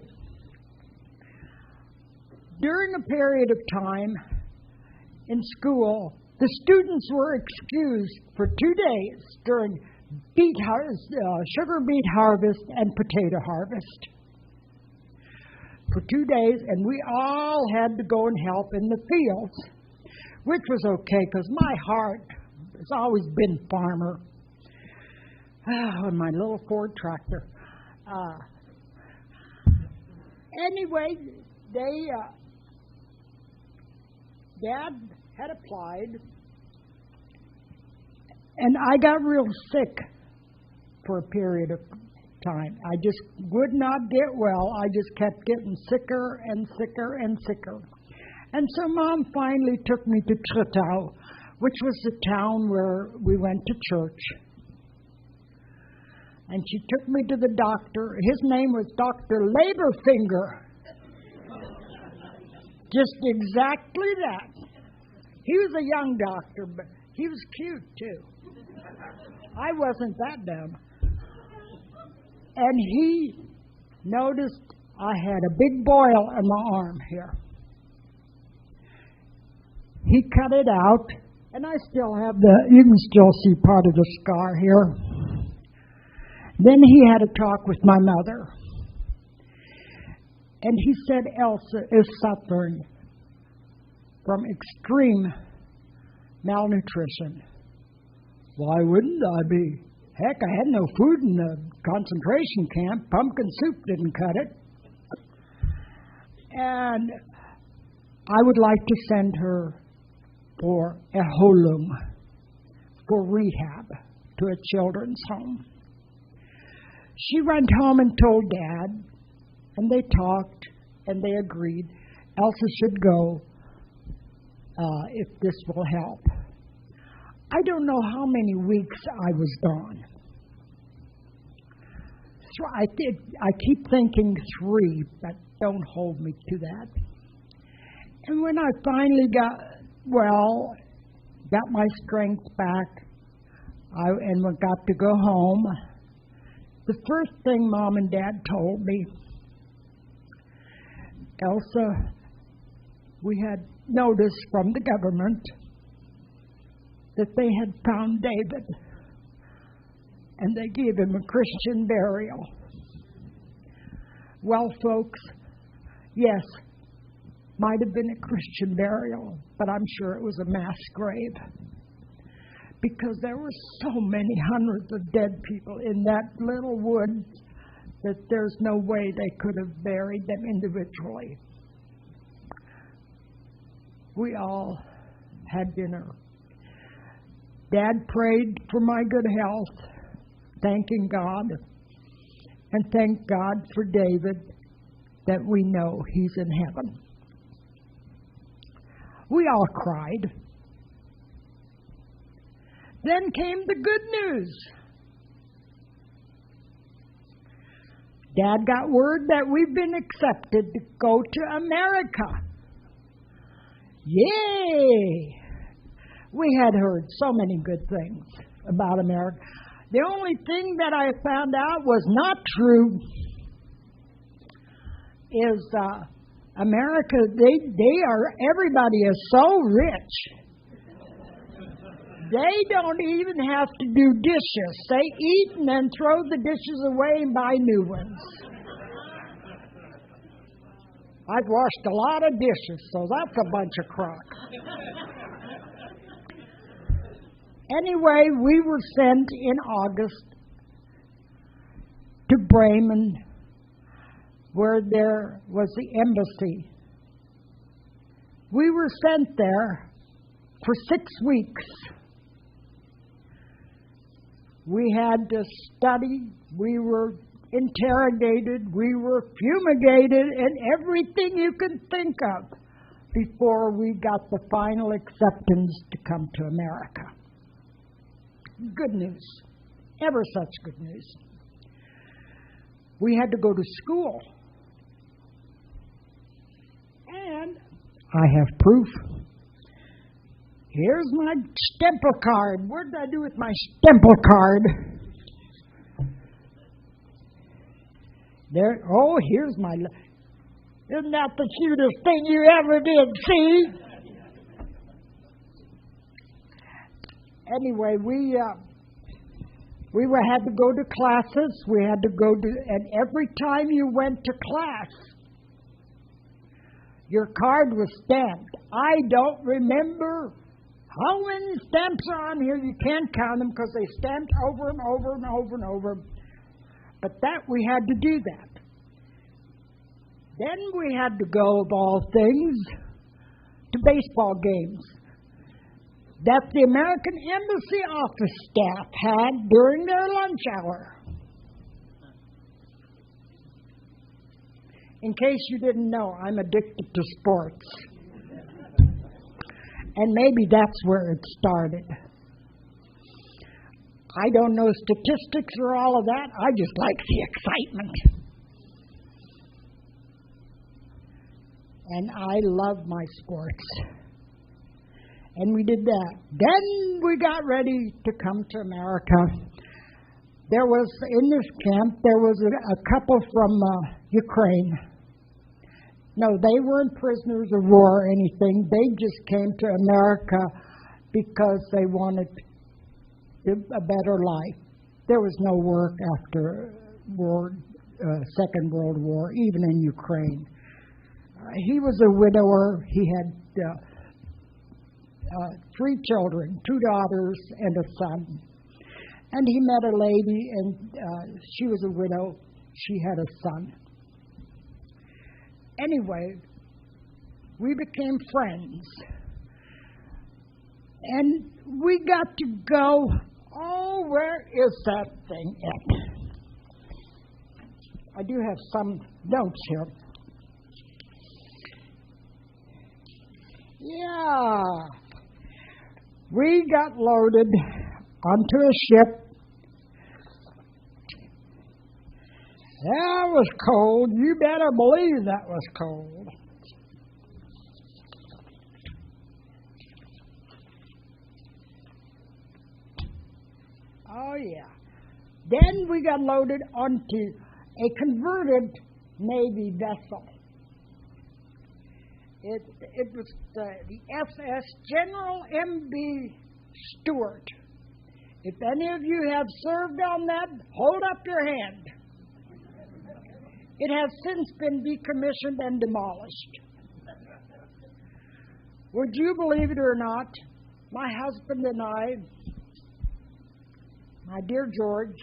During a period of time in school, the students were excused for 2 days during sugar beet harvest and potato harvest. For 2 days, and we all had to go and help in the fields, which was okay because my heart has always been farmer. My little Ford tractor. Anyway, Dad had applied, and I got real sick for a period of time. I just would not get well. I just kept getting sicker and sicker and sicker. And so Mom finally took me to Tretau, which was the town where we went to church. And she took me to the doctor. His name was Dr. Laborfinger. Just exactly that. He was a young doctor, but he was cute, too. I wasn't that dumb. And he noticed I had a big boil in my arm here. He cut it out, and I still have you can still see part of the scar here. Then he had a talk with my mother. And he said Elsa is suffering from extreme malnutrition. Why wouldn't I be? Heck, I had no food in the concentration camp. Pumpkin soup didn't cut it. And I would like to send her for a holum, for rehab, to a children's home. She went home and told Dad, and they talked, and they agreed Elsa should go if this will help. I don't know how many weeks I was gone. So I keep thinking 3, but don't hold me to that. And when I finally got my strength back, and got to go home, the first thing Mom and Dad told me, Elsa, we had notice from the government that they had found David, and they gave him a Christian burial. Well, folks, yes, might have been a Christian burial, but I'm sure it was a mass grave, because there were so many hundreds of dead people in that little woods that there's no way they could have buried them individually. We all had dinner. Dad prayed for my good health, thanking God, and thank God for David that we know he's in heaven. We all cried. Then came the good news. Dad got word that we've been accepted to go to America. Yay! We had heard so many good things about America. The only thing that I found out was not true is America, everybody is so rich. They don't even have to do dishes. They eat and then throw the dishes away and buy new ones. I've washed a lot of dishes, so that's a bunch of crock. Anyway, we were sent in August to Bremen, where there was the embassy. We were sent there for 6 weeks. We had to study, we were interrogated, we were fumigated, and everything you can think of before we got the final acceptance to come to America. Good news, ever such good news. We had to go to school. And I have proof. Here's my stempel card. What did I do with my stempel card? There. Oh, here's my... Isn't that the cutest thing you ever did see? Anyway, we had to go to classes. We had to go to... And every time you went to class, your card was stamped. I don't remember how many stamps are on here. You can't count them because they stamped over and over and over and over. But that we had to do that. Then we had to go, of all things, to baseball games that the American Embassy office staff had during their lunch hour. In case you didn't know, I'm addicted to sports. And maybe that's where it started. I don't know statistics or all of that. I just like the excitement. And I love my sports. And we did that. Then we got ready to come to America. There was, in this camp, there was a couple from Ukraine. No, they weren't prisoners of war or anything. They just came to America because they wanted a better life. There was no work after Second World War, even in Ukraine. He was a widower. He had 3 children, 2 daughters and a son. And he met a lady, and she was a widow. She had a son. Anyway, we became friends. And we got to go, oh, where is that thing at? I do have some notes here. Yeah. We got loaded onto a ship. That was cold. You better believe that was cold. Oh, yeah. Then we got loaded onto a converted Navy vessel. It was the SS General M.B. Stewart. If any of you have served on that, hold up your hand. It has since been decommissioned and demolished. Would you believe it or not, my husband and I, my dear George,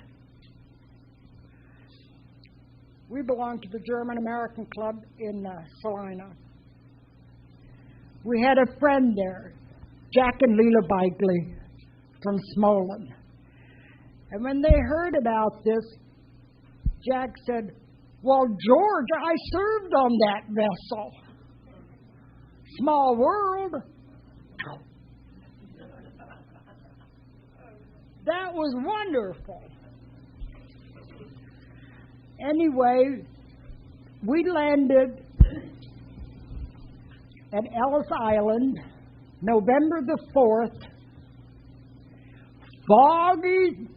we belong to the German-American Club in Salina. We had a friend there, Jack and Leela Bigley from Smolin. And when they heard about this, Jack said, "Well, George, I served on that vessel. Small world." That was wonderful. Anyway, we landed at Ellis Island, November the 4th, foggy,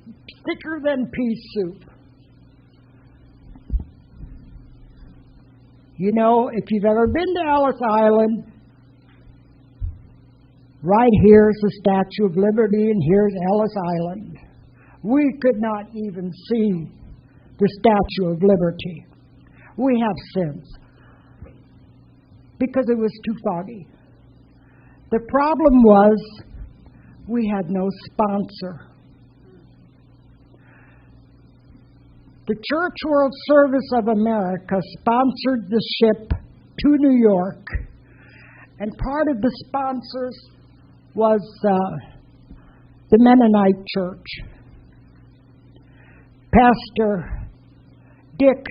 thicker than pea soup. You know, if you've ever been to Ellis Island, right here's the Statue of Liberty and here's Ellis Island. We could not even see the Statue of Liberty. We have since, because it was too foggy. The problem was we had no sponsor. The Church World Service of America sponsored the ship to New York, and part of the sponsors was the Mennonite Church. Pastor Dick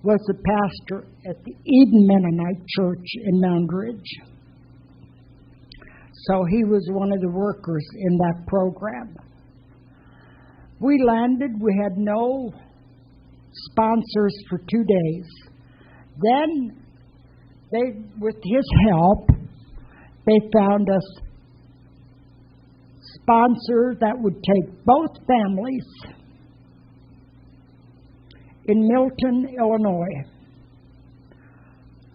was the pastor at the Eden Mennonite Church in Moundridge. So he was one of the workers in that program. We landed. We had no sponsors for 2 days. Then, with his help, they found us sponsors that would take both families in Milton, Illinois.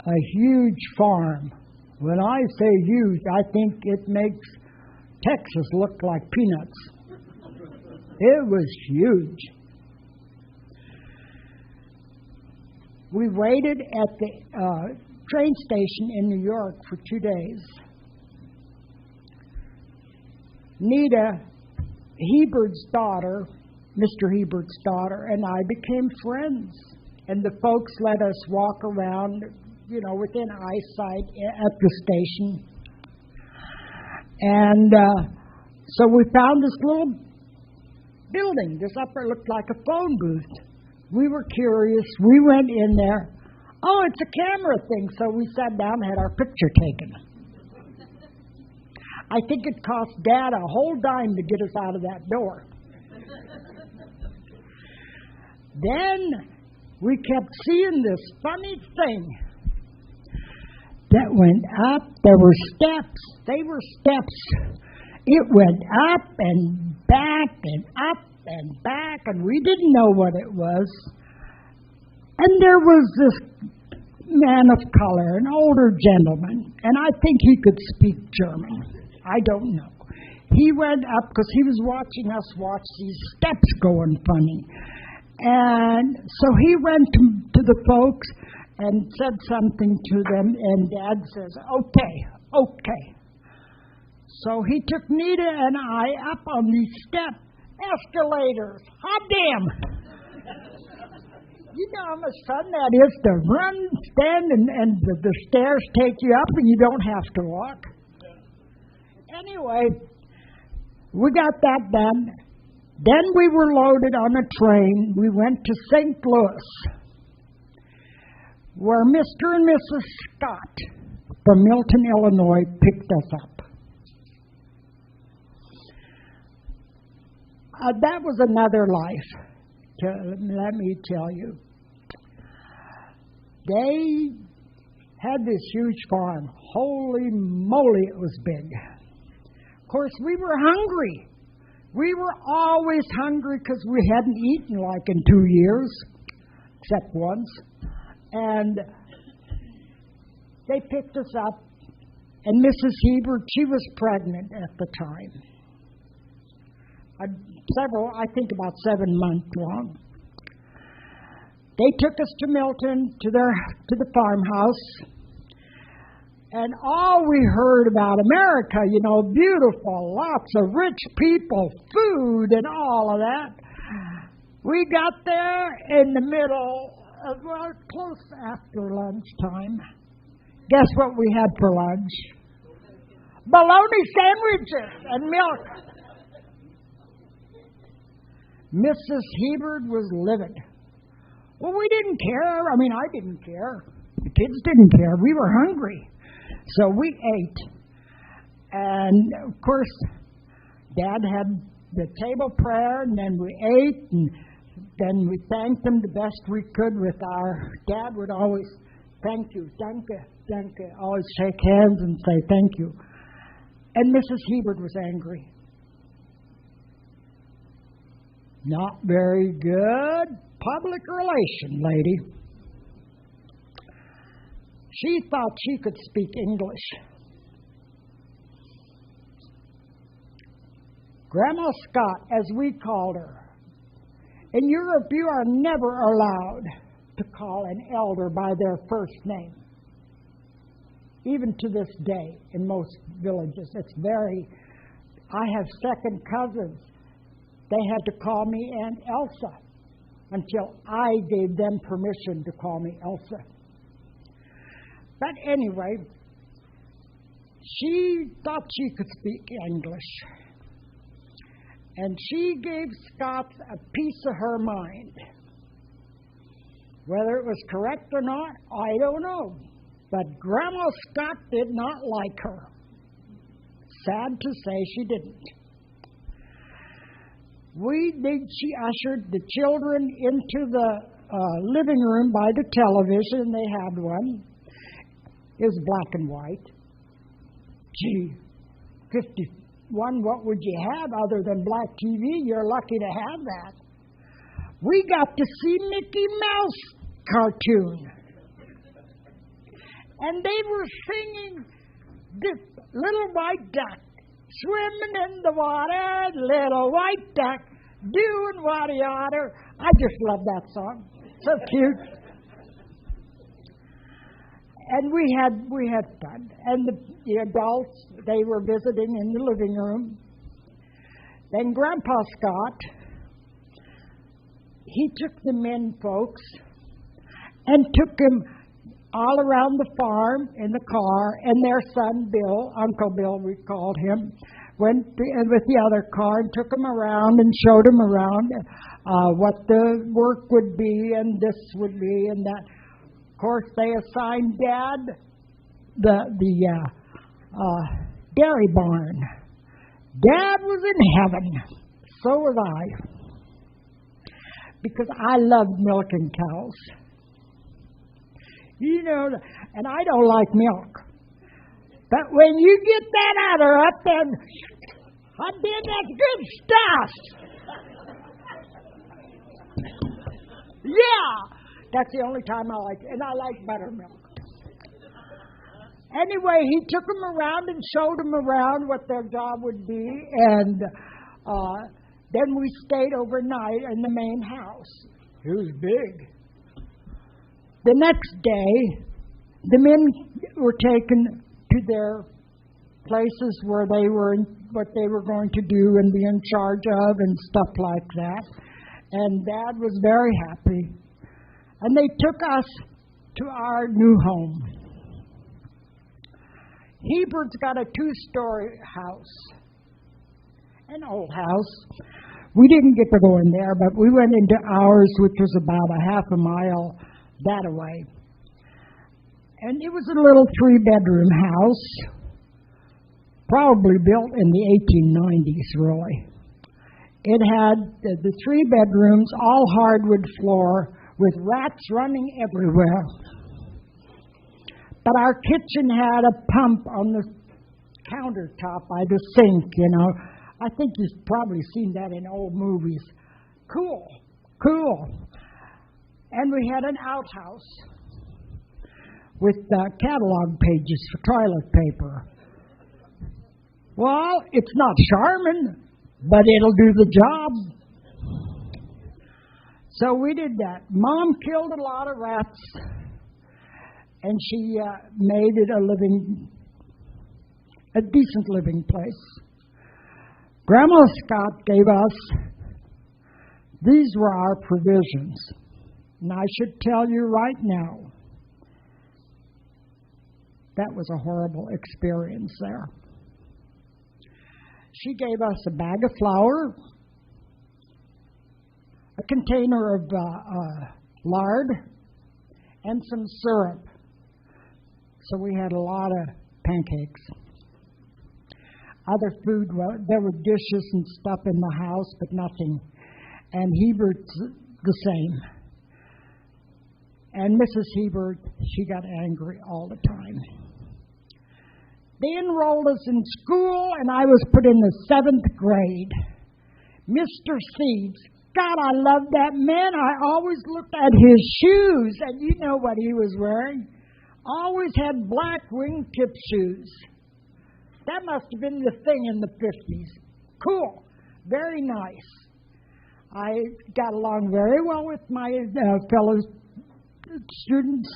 A huge farm. When I say huge, I think it makes Texas look like peanuts. It was huge. We waited at the train station in New York for 2 days. Nita Hebert's daughter, Mr. Hebert's daughter, and I became friends. And the folks let us walk around, within eyesight at the station. And so we found this little building. This upper looked like a phone booth. We were curious. We went in there. Oh, it's a camera thing. So we sat down and had our picture taken. I think it cost Dad a whole dime to get us out of that door. Then we kept seeing this funny thing that went up. There were steps. They were steps. It went up and back and up and back, and we didn't know what it was. And there was this man of color, an older gentleman, and I think he could speak German. I don't know. He went up because he was watching us watch these steps going funny. And so he went to the folks and said something to them, and Dad says, okay. So he took Nita and I up on these escalators. Hot damn! You know how much fun that is to run, stand, and the stairs take you up and you don't have to walk. Anyway, we got that done. Then we were loaded on a train. We went to St. Louis, where Mr. and Mrs. Scott from Milton, Illinois, picked us up. That was another life, let me tell you. They had this huge farm. Holy moly, it was big. Of course, we were hungry. We were always hungry because we hadn't eaten like in 2 years, except once. And they picked us up, and Mrs. Hebert, she was pregnant at the time. I think about 7 months long. They took us to Milton, to the farmhouse, and all we heard about America, beautiful, lots of rich people, food, and all of that. We got there in the middle, close after lunchtime. Guess what we had for lunch? Bologna sandwiches and milk. Mrs. Hebert was livid. Well, we didn't care. I didn't care. The kids didn't care. We were hungry. So we ate. And, of course, Dad had the table prayer, and then we ate, and then we thanked them the best we could with our... Dad would always, thank you, danke, danke, always shake hands and say thank you. And Mrs. Hebert was angry. Not very good public relation, lady. She thought she could speak English. Grandma Scott, as we called her. In Europe, you are never allowed to call an elder by their first name. Even to this day, in most villages, I have second cousins. They had to call me Aunt Elsa until I gave them permission to call me Elsa. But anyway, she thought she could speak English. And she gave Scott a piece of her mind. Whether it was correct or not, I don't know. But Grandma Scott did not like her. Sad to say, she didn't. She ushered the children into the living room by the television. They had one. It was black and white. Gee, 51, what would you have other than black TV? You're lucky to have that. We got to see Mickey Mouse cartoon. And they were singing this little white duck swimming in the water, little white duck doing what he oughter. I just love that song. So cute. And we had fun. And the adults, they were visiting in the living room. Then Grandpa Scott, he took the men folks and took them all around the farm in the car, and their son Bill, Uncle Bill we called him, went with the other car and took them around and showed them around what the work would be and this would be and that. Of course, they assigned Dad the dairy barn. Dad was in heaven. So was I. Because I loved milking cows. You know, and I don't like milk. But when you get that udder up and I did that good stuff. Yeah. That's the only time I like it. And I like buttermilk. Anyway, he took them around and showed them around what their job would be. And then we stayed overnight in the main house. It was big. The next day, the men were taken to their places where they were, what they were going to do and be in charge of and stuff like that. And Dad was very happy. And they took us to our new home. Hebert's got a 2-story house, an old house. We didn't get to go in there, but we went into ours, which was about a half a mile that away. And it was a little 3-bedroom house, probably built in the 1890s, really. It had the 3 bedrooms, all hardwood floor, with rats running everywhere. But our kitchen had a pump on the countertop by the sink, you know. I think you've probably seen that in old movies. Cool. And we had an outhouse with catalog pages for toilet paper. Well, it's not Charmin, but it'll do the job. So we did that. Mom killed a lot of rats, and she made it a decent living place. Grandma Scott gave us, these were our provisions. And I should tell you right now, that was a horrible experience there. She gave us a bag of flour, a container of lard, and some syrup. So we had a lot of pancakes. Other food, well, there were dishes and stuff in the house, but nothing. And Hebert's the same. And Mrs. Hebert, she got angry all the time. They enrolled us in school, and I was put in the 7th grade. Mr. Seeds, God, I loved that man. I always looked at his shoes, and you know what he was wearing. Always had black wingtip shoes. That must have been the thing in the 50s. Cool. Very nice. I got along very well with my fellow students.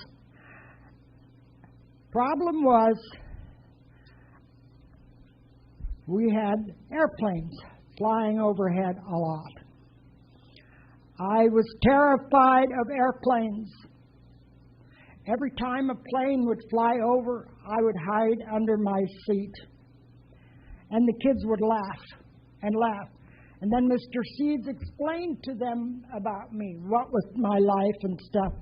Problem was, we had airplanes flying overhead a lot. I was terrified of airplanes. Every time a plane would fly over, I would hide under my seat. And the kids would laugh and laugh. And then Mr. Seeds explained to them about me, what was my life and stuff.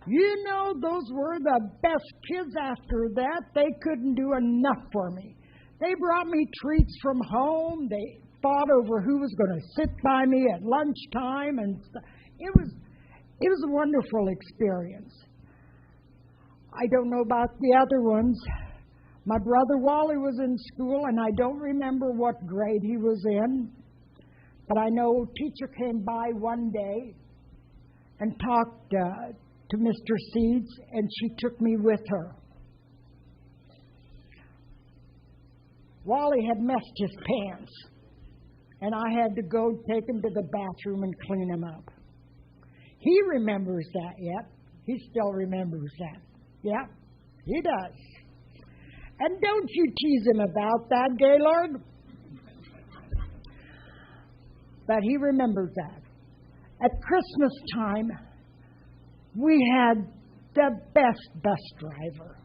You know, those were the best kids after that. They couldn't do enough for me. They brought me treats from home. They fought over who was going to sit by me at lunchtime, and it was a wonderful experience. I don't know about the other ones. My brother Wally was in school, and I don't remember what grade he was in, but I know a teacher came by one day and talked to Mr. Seeds, and she took me with her. Wally had messed his pants, and I had to go take him to the bathroom and clean him up. He remembers that yet. He still remembers that. Yeah, he does. And don't you tease him about that, Gaylord. But he remembers that. At Christmas time, we had the best bus driver.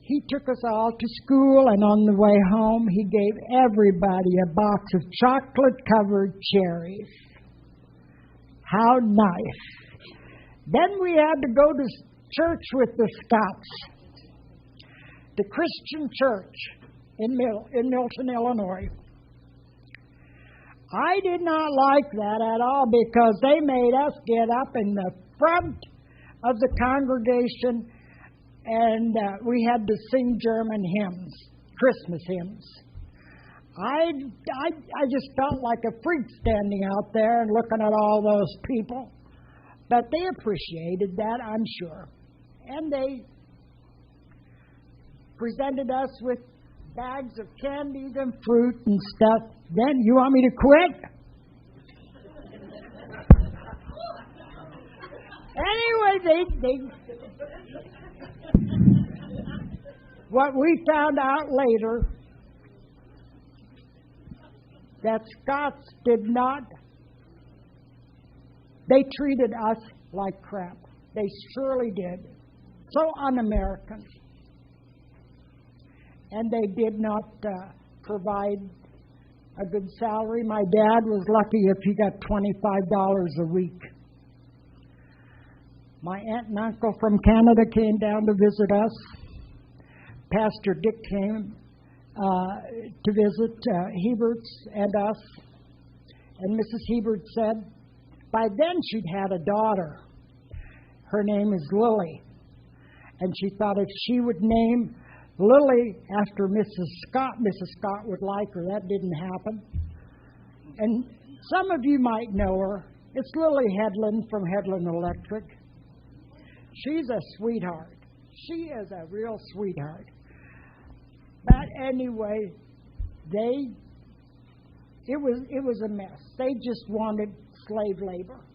He took us all to school, and on the way home, he gave everybody a box of chocolate-covered cherries. How nice. Then we had to go to church with the Scots, the Christian church in Milton, Illinois. I did not like that at all because they made us get up in the front of the congregation, and we had to sing German hymns, Christmas hymns. I just felt like a freak standing out there and looking at all those people. But they appreciated that, I'm sure. And they presented us with bags of candies and fruit and stuff. Then, you want me to quit? Anyway, what we found out later, that Scots did not, they treated us like crap. They surely did. So un-American. And they did not provide a good salary. My dad was lucky if he got $25 a week. My aunt and uncle from Canada came down to visit us. Pastor Dick came to visit Heberts and us. And Mrs. Hebert said, by then she'd had a daughter. Her name is Lily. And she thought if she would name Lily after Mrs. Scott would like her. That didn't happen. And some of you might know her. It's Lily Headland from Headland Electric. She's a sweetheart. She is a real sweetheart. But anyway, it was a mess. They just wanted slave labor.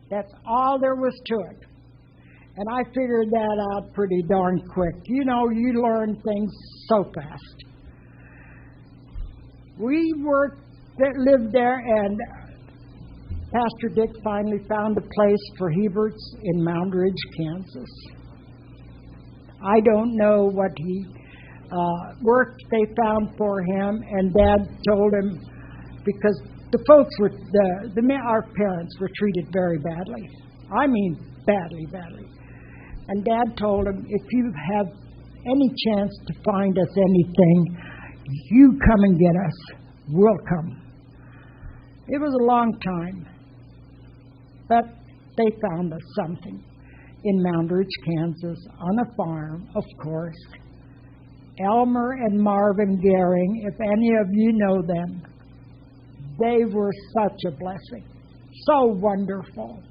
That's all there was to it. And I figured that out pretty darn quick. You know, you learn things so fast. We lived there, and Pastor Dick finally found a place for Heberts in Mound Ridge, Kansas. I don't know what work they found for him, and Dad told him, because the folks our parents were treated very badly. I mean, badly. And Dad told him, if you have any chance to find us anything, you come and get us. We'll come. It was a long time, but they found us something in Mound Ridge, Kansas, on a farm, of course. Elmer and Marvin Gehring, if any of you know them, they were such a blessing, so wonderful.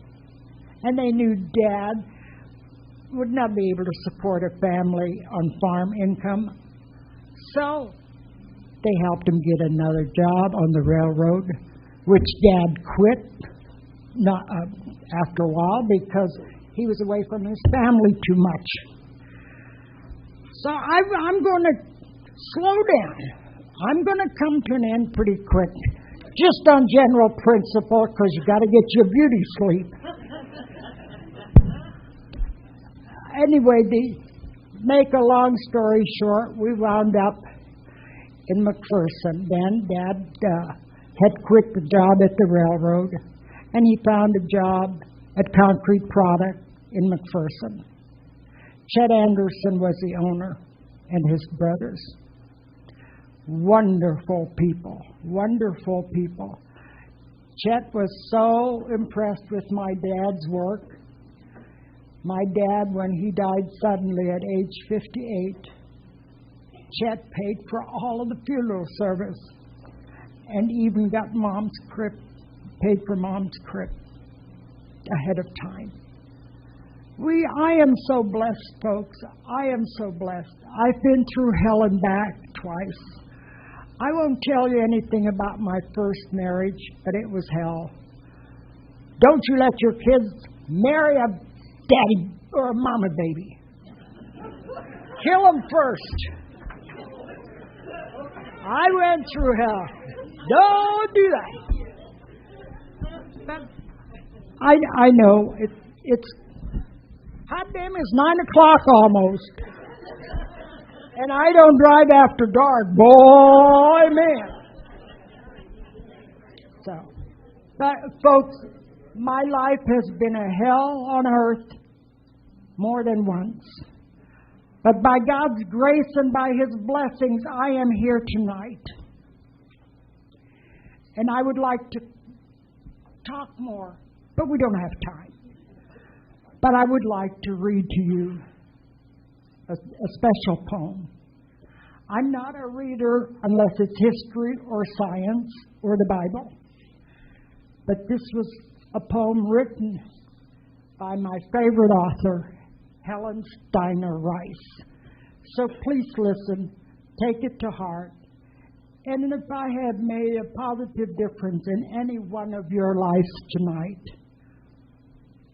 And they knew Dad would not be able to support a family on farm income. So they helped him get another job on the railroad, which Dad quit after a while because he was away from his family too much. So I'm going to slow down. I'm going to come to an end pretty quick, just on general principle, because you got to get your beauty sleep. Anyway, to make a long story short, we wound up in McPherson. Then Dad had quit the job at the railroad, and he found a job at Concrete Product in McPherson. Chet Anderson was the owner and his brothers. Wonderful people, wonderful people. Chet was so impressed with my dad's work. My dad, when he died suddenly at age 58, Chet paid for all of the funeral service and even got Mom's crypt, paid for Mom's crypt ahead of time. I am so blessed, folks. I am so blessed. I've been through hell and back twice. I won't tell you anything about my first marriage, but it was hell. Don't you let your kids marry a daddy or a mama baby. Kill them first. I went through hell. Don't do that. But I know it's hot damn, it's 9 o'clock almost. And I don't drive after dark. Boy, man. So, but folks, my life has been a hell on earth more than once. But by God's grace and by His blessings, I am here tonight. And I would like to talk more, but we don't have time. But I would like to read to you a special poem. I'm not a reader unless it's history or science or the Bible. But this was a poem written by my favorite author, Helen Steiner Rice. So please listen, take it to heart. And if I have made a positive difference in any one of your lives tonight,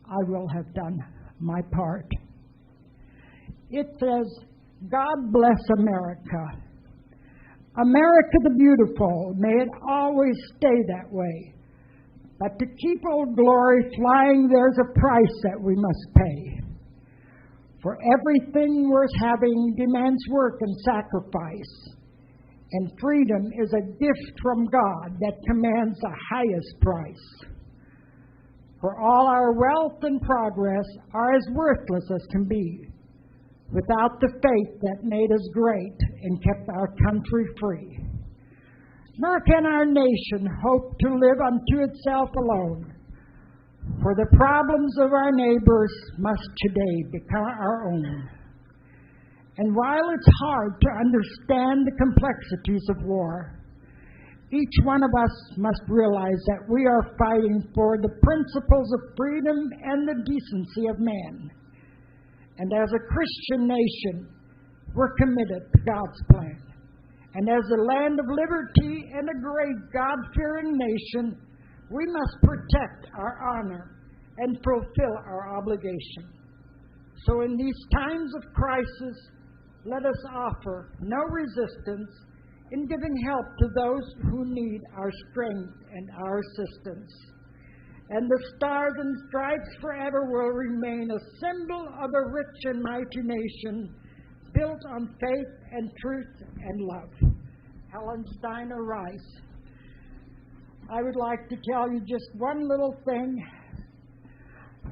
I will have done my part. It says, God bless America. America the beautiful, may it always stay that way. But to keep Old Glory flying, there's a price that we must pay. For everything worth having demands work and sacrifice. And freedom is a gift from God that commands the highest price. For all our wealth and progress are as worthless as can be, without the faith that made us great and kept our country free. Nor can our nation hope to live unto itself alone, for the problems of our neighbors must today become our own. And while it's hard to understand the complexities of war, each one of us must realize that we are fighting for the principles of freedom and the decency of man. And as a Christian nation, we're committed to God's plan. And as a land of liberty and a great God-fearing nation, we must protect our honor and fulfill our obligation. So in these times of crisis, let us offer no resistance in giving help to those who need our strength and our assistance. And the stars and stripes forever will remain a symbol of a rich and mighty nation built on faith and truth and love. Helen Steiner Rice. I would like to tell you just one little thing.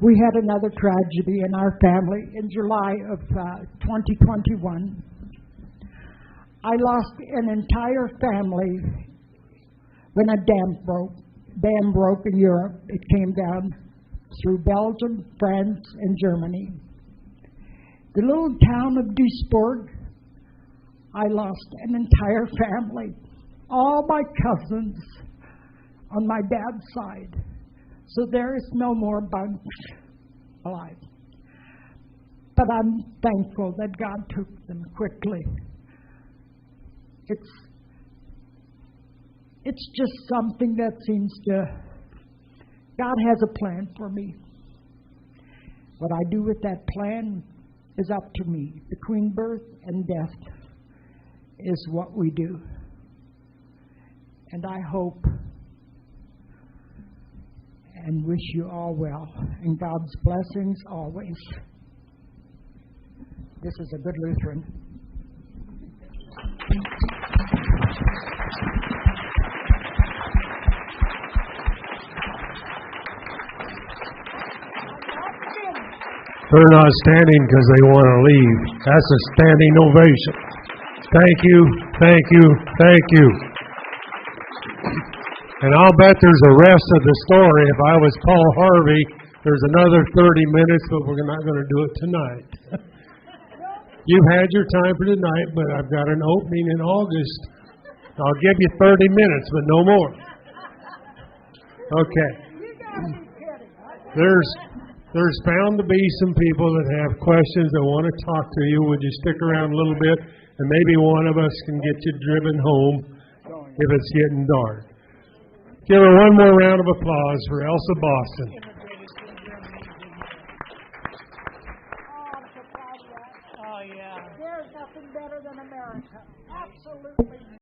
We had another tragedy in our family in July of 2021. I lost an entire family when a dam broke in Europe. It came down through Belgium, France, and Germany. The little town of Duisburg, I lost an entire family, all my cousins on my dad's side. So there is no more bunks alive. But I'm thankful that God took them quickly. It's just something that seems to, God has a plan for me. What I do with that plan is up to me. Between birth and death is what we do. And I hope and wish you all well, and God's blessings always. This is a good Lutheran. They're not standing because they want to leave. That's a standing ovation. Thank you, thank you, thank you. And I'll bet there's a rest of the story. If I was Paul Harvey, there's another 30 minutes, but we're not going to do it tonight. You've had your time for tonight, but I've got an opening in August. I'll give you 30 minutes, but no more. Okay. There's bound to be some people that have questions that want to talk to you. Would you stick around a little bit, and maybe one of us can get you driven home if it's getting dark. Give her one more round of applause for Elsa Boston.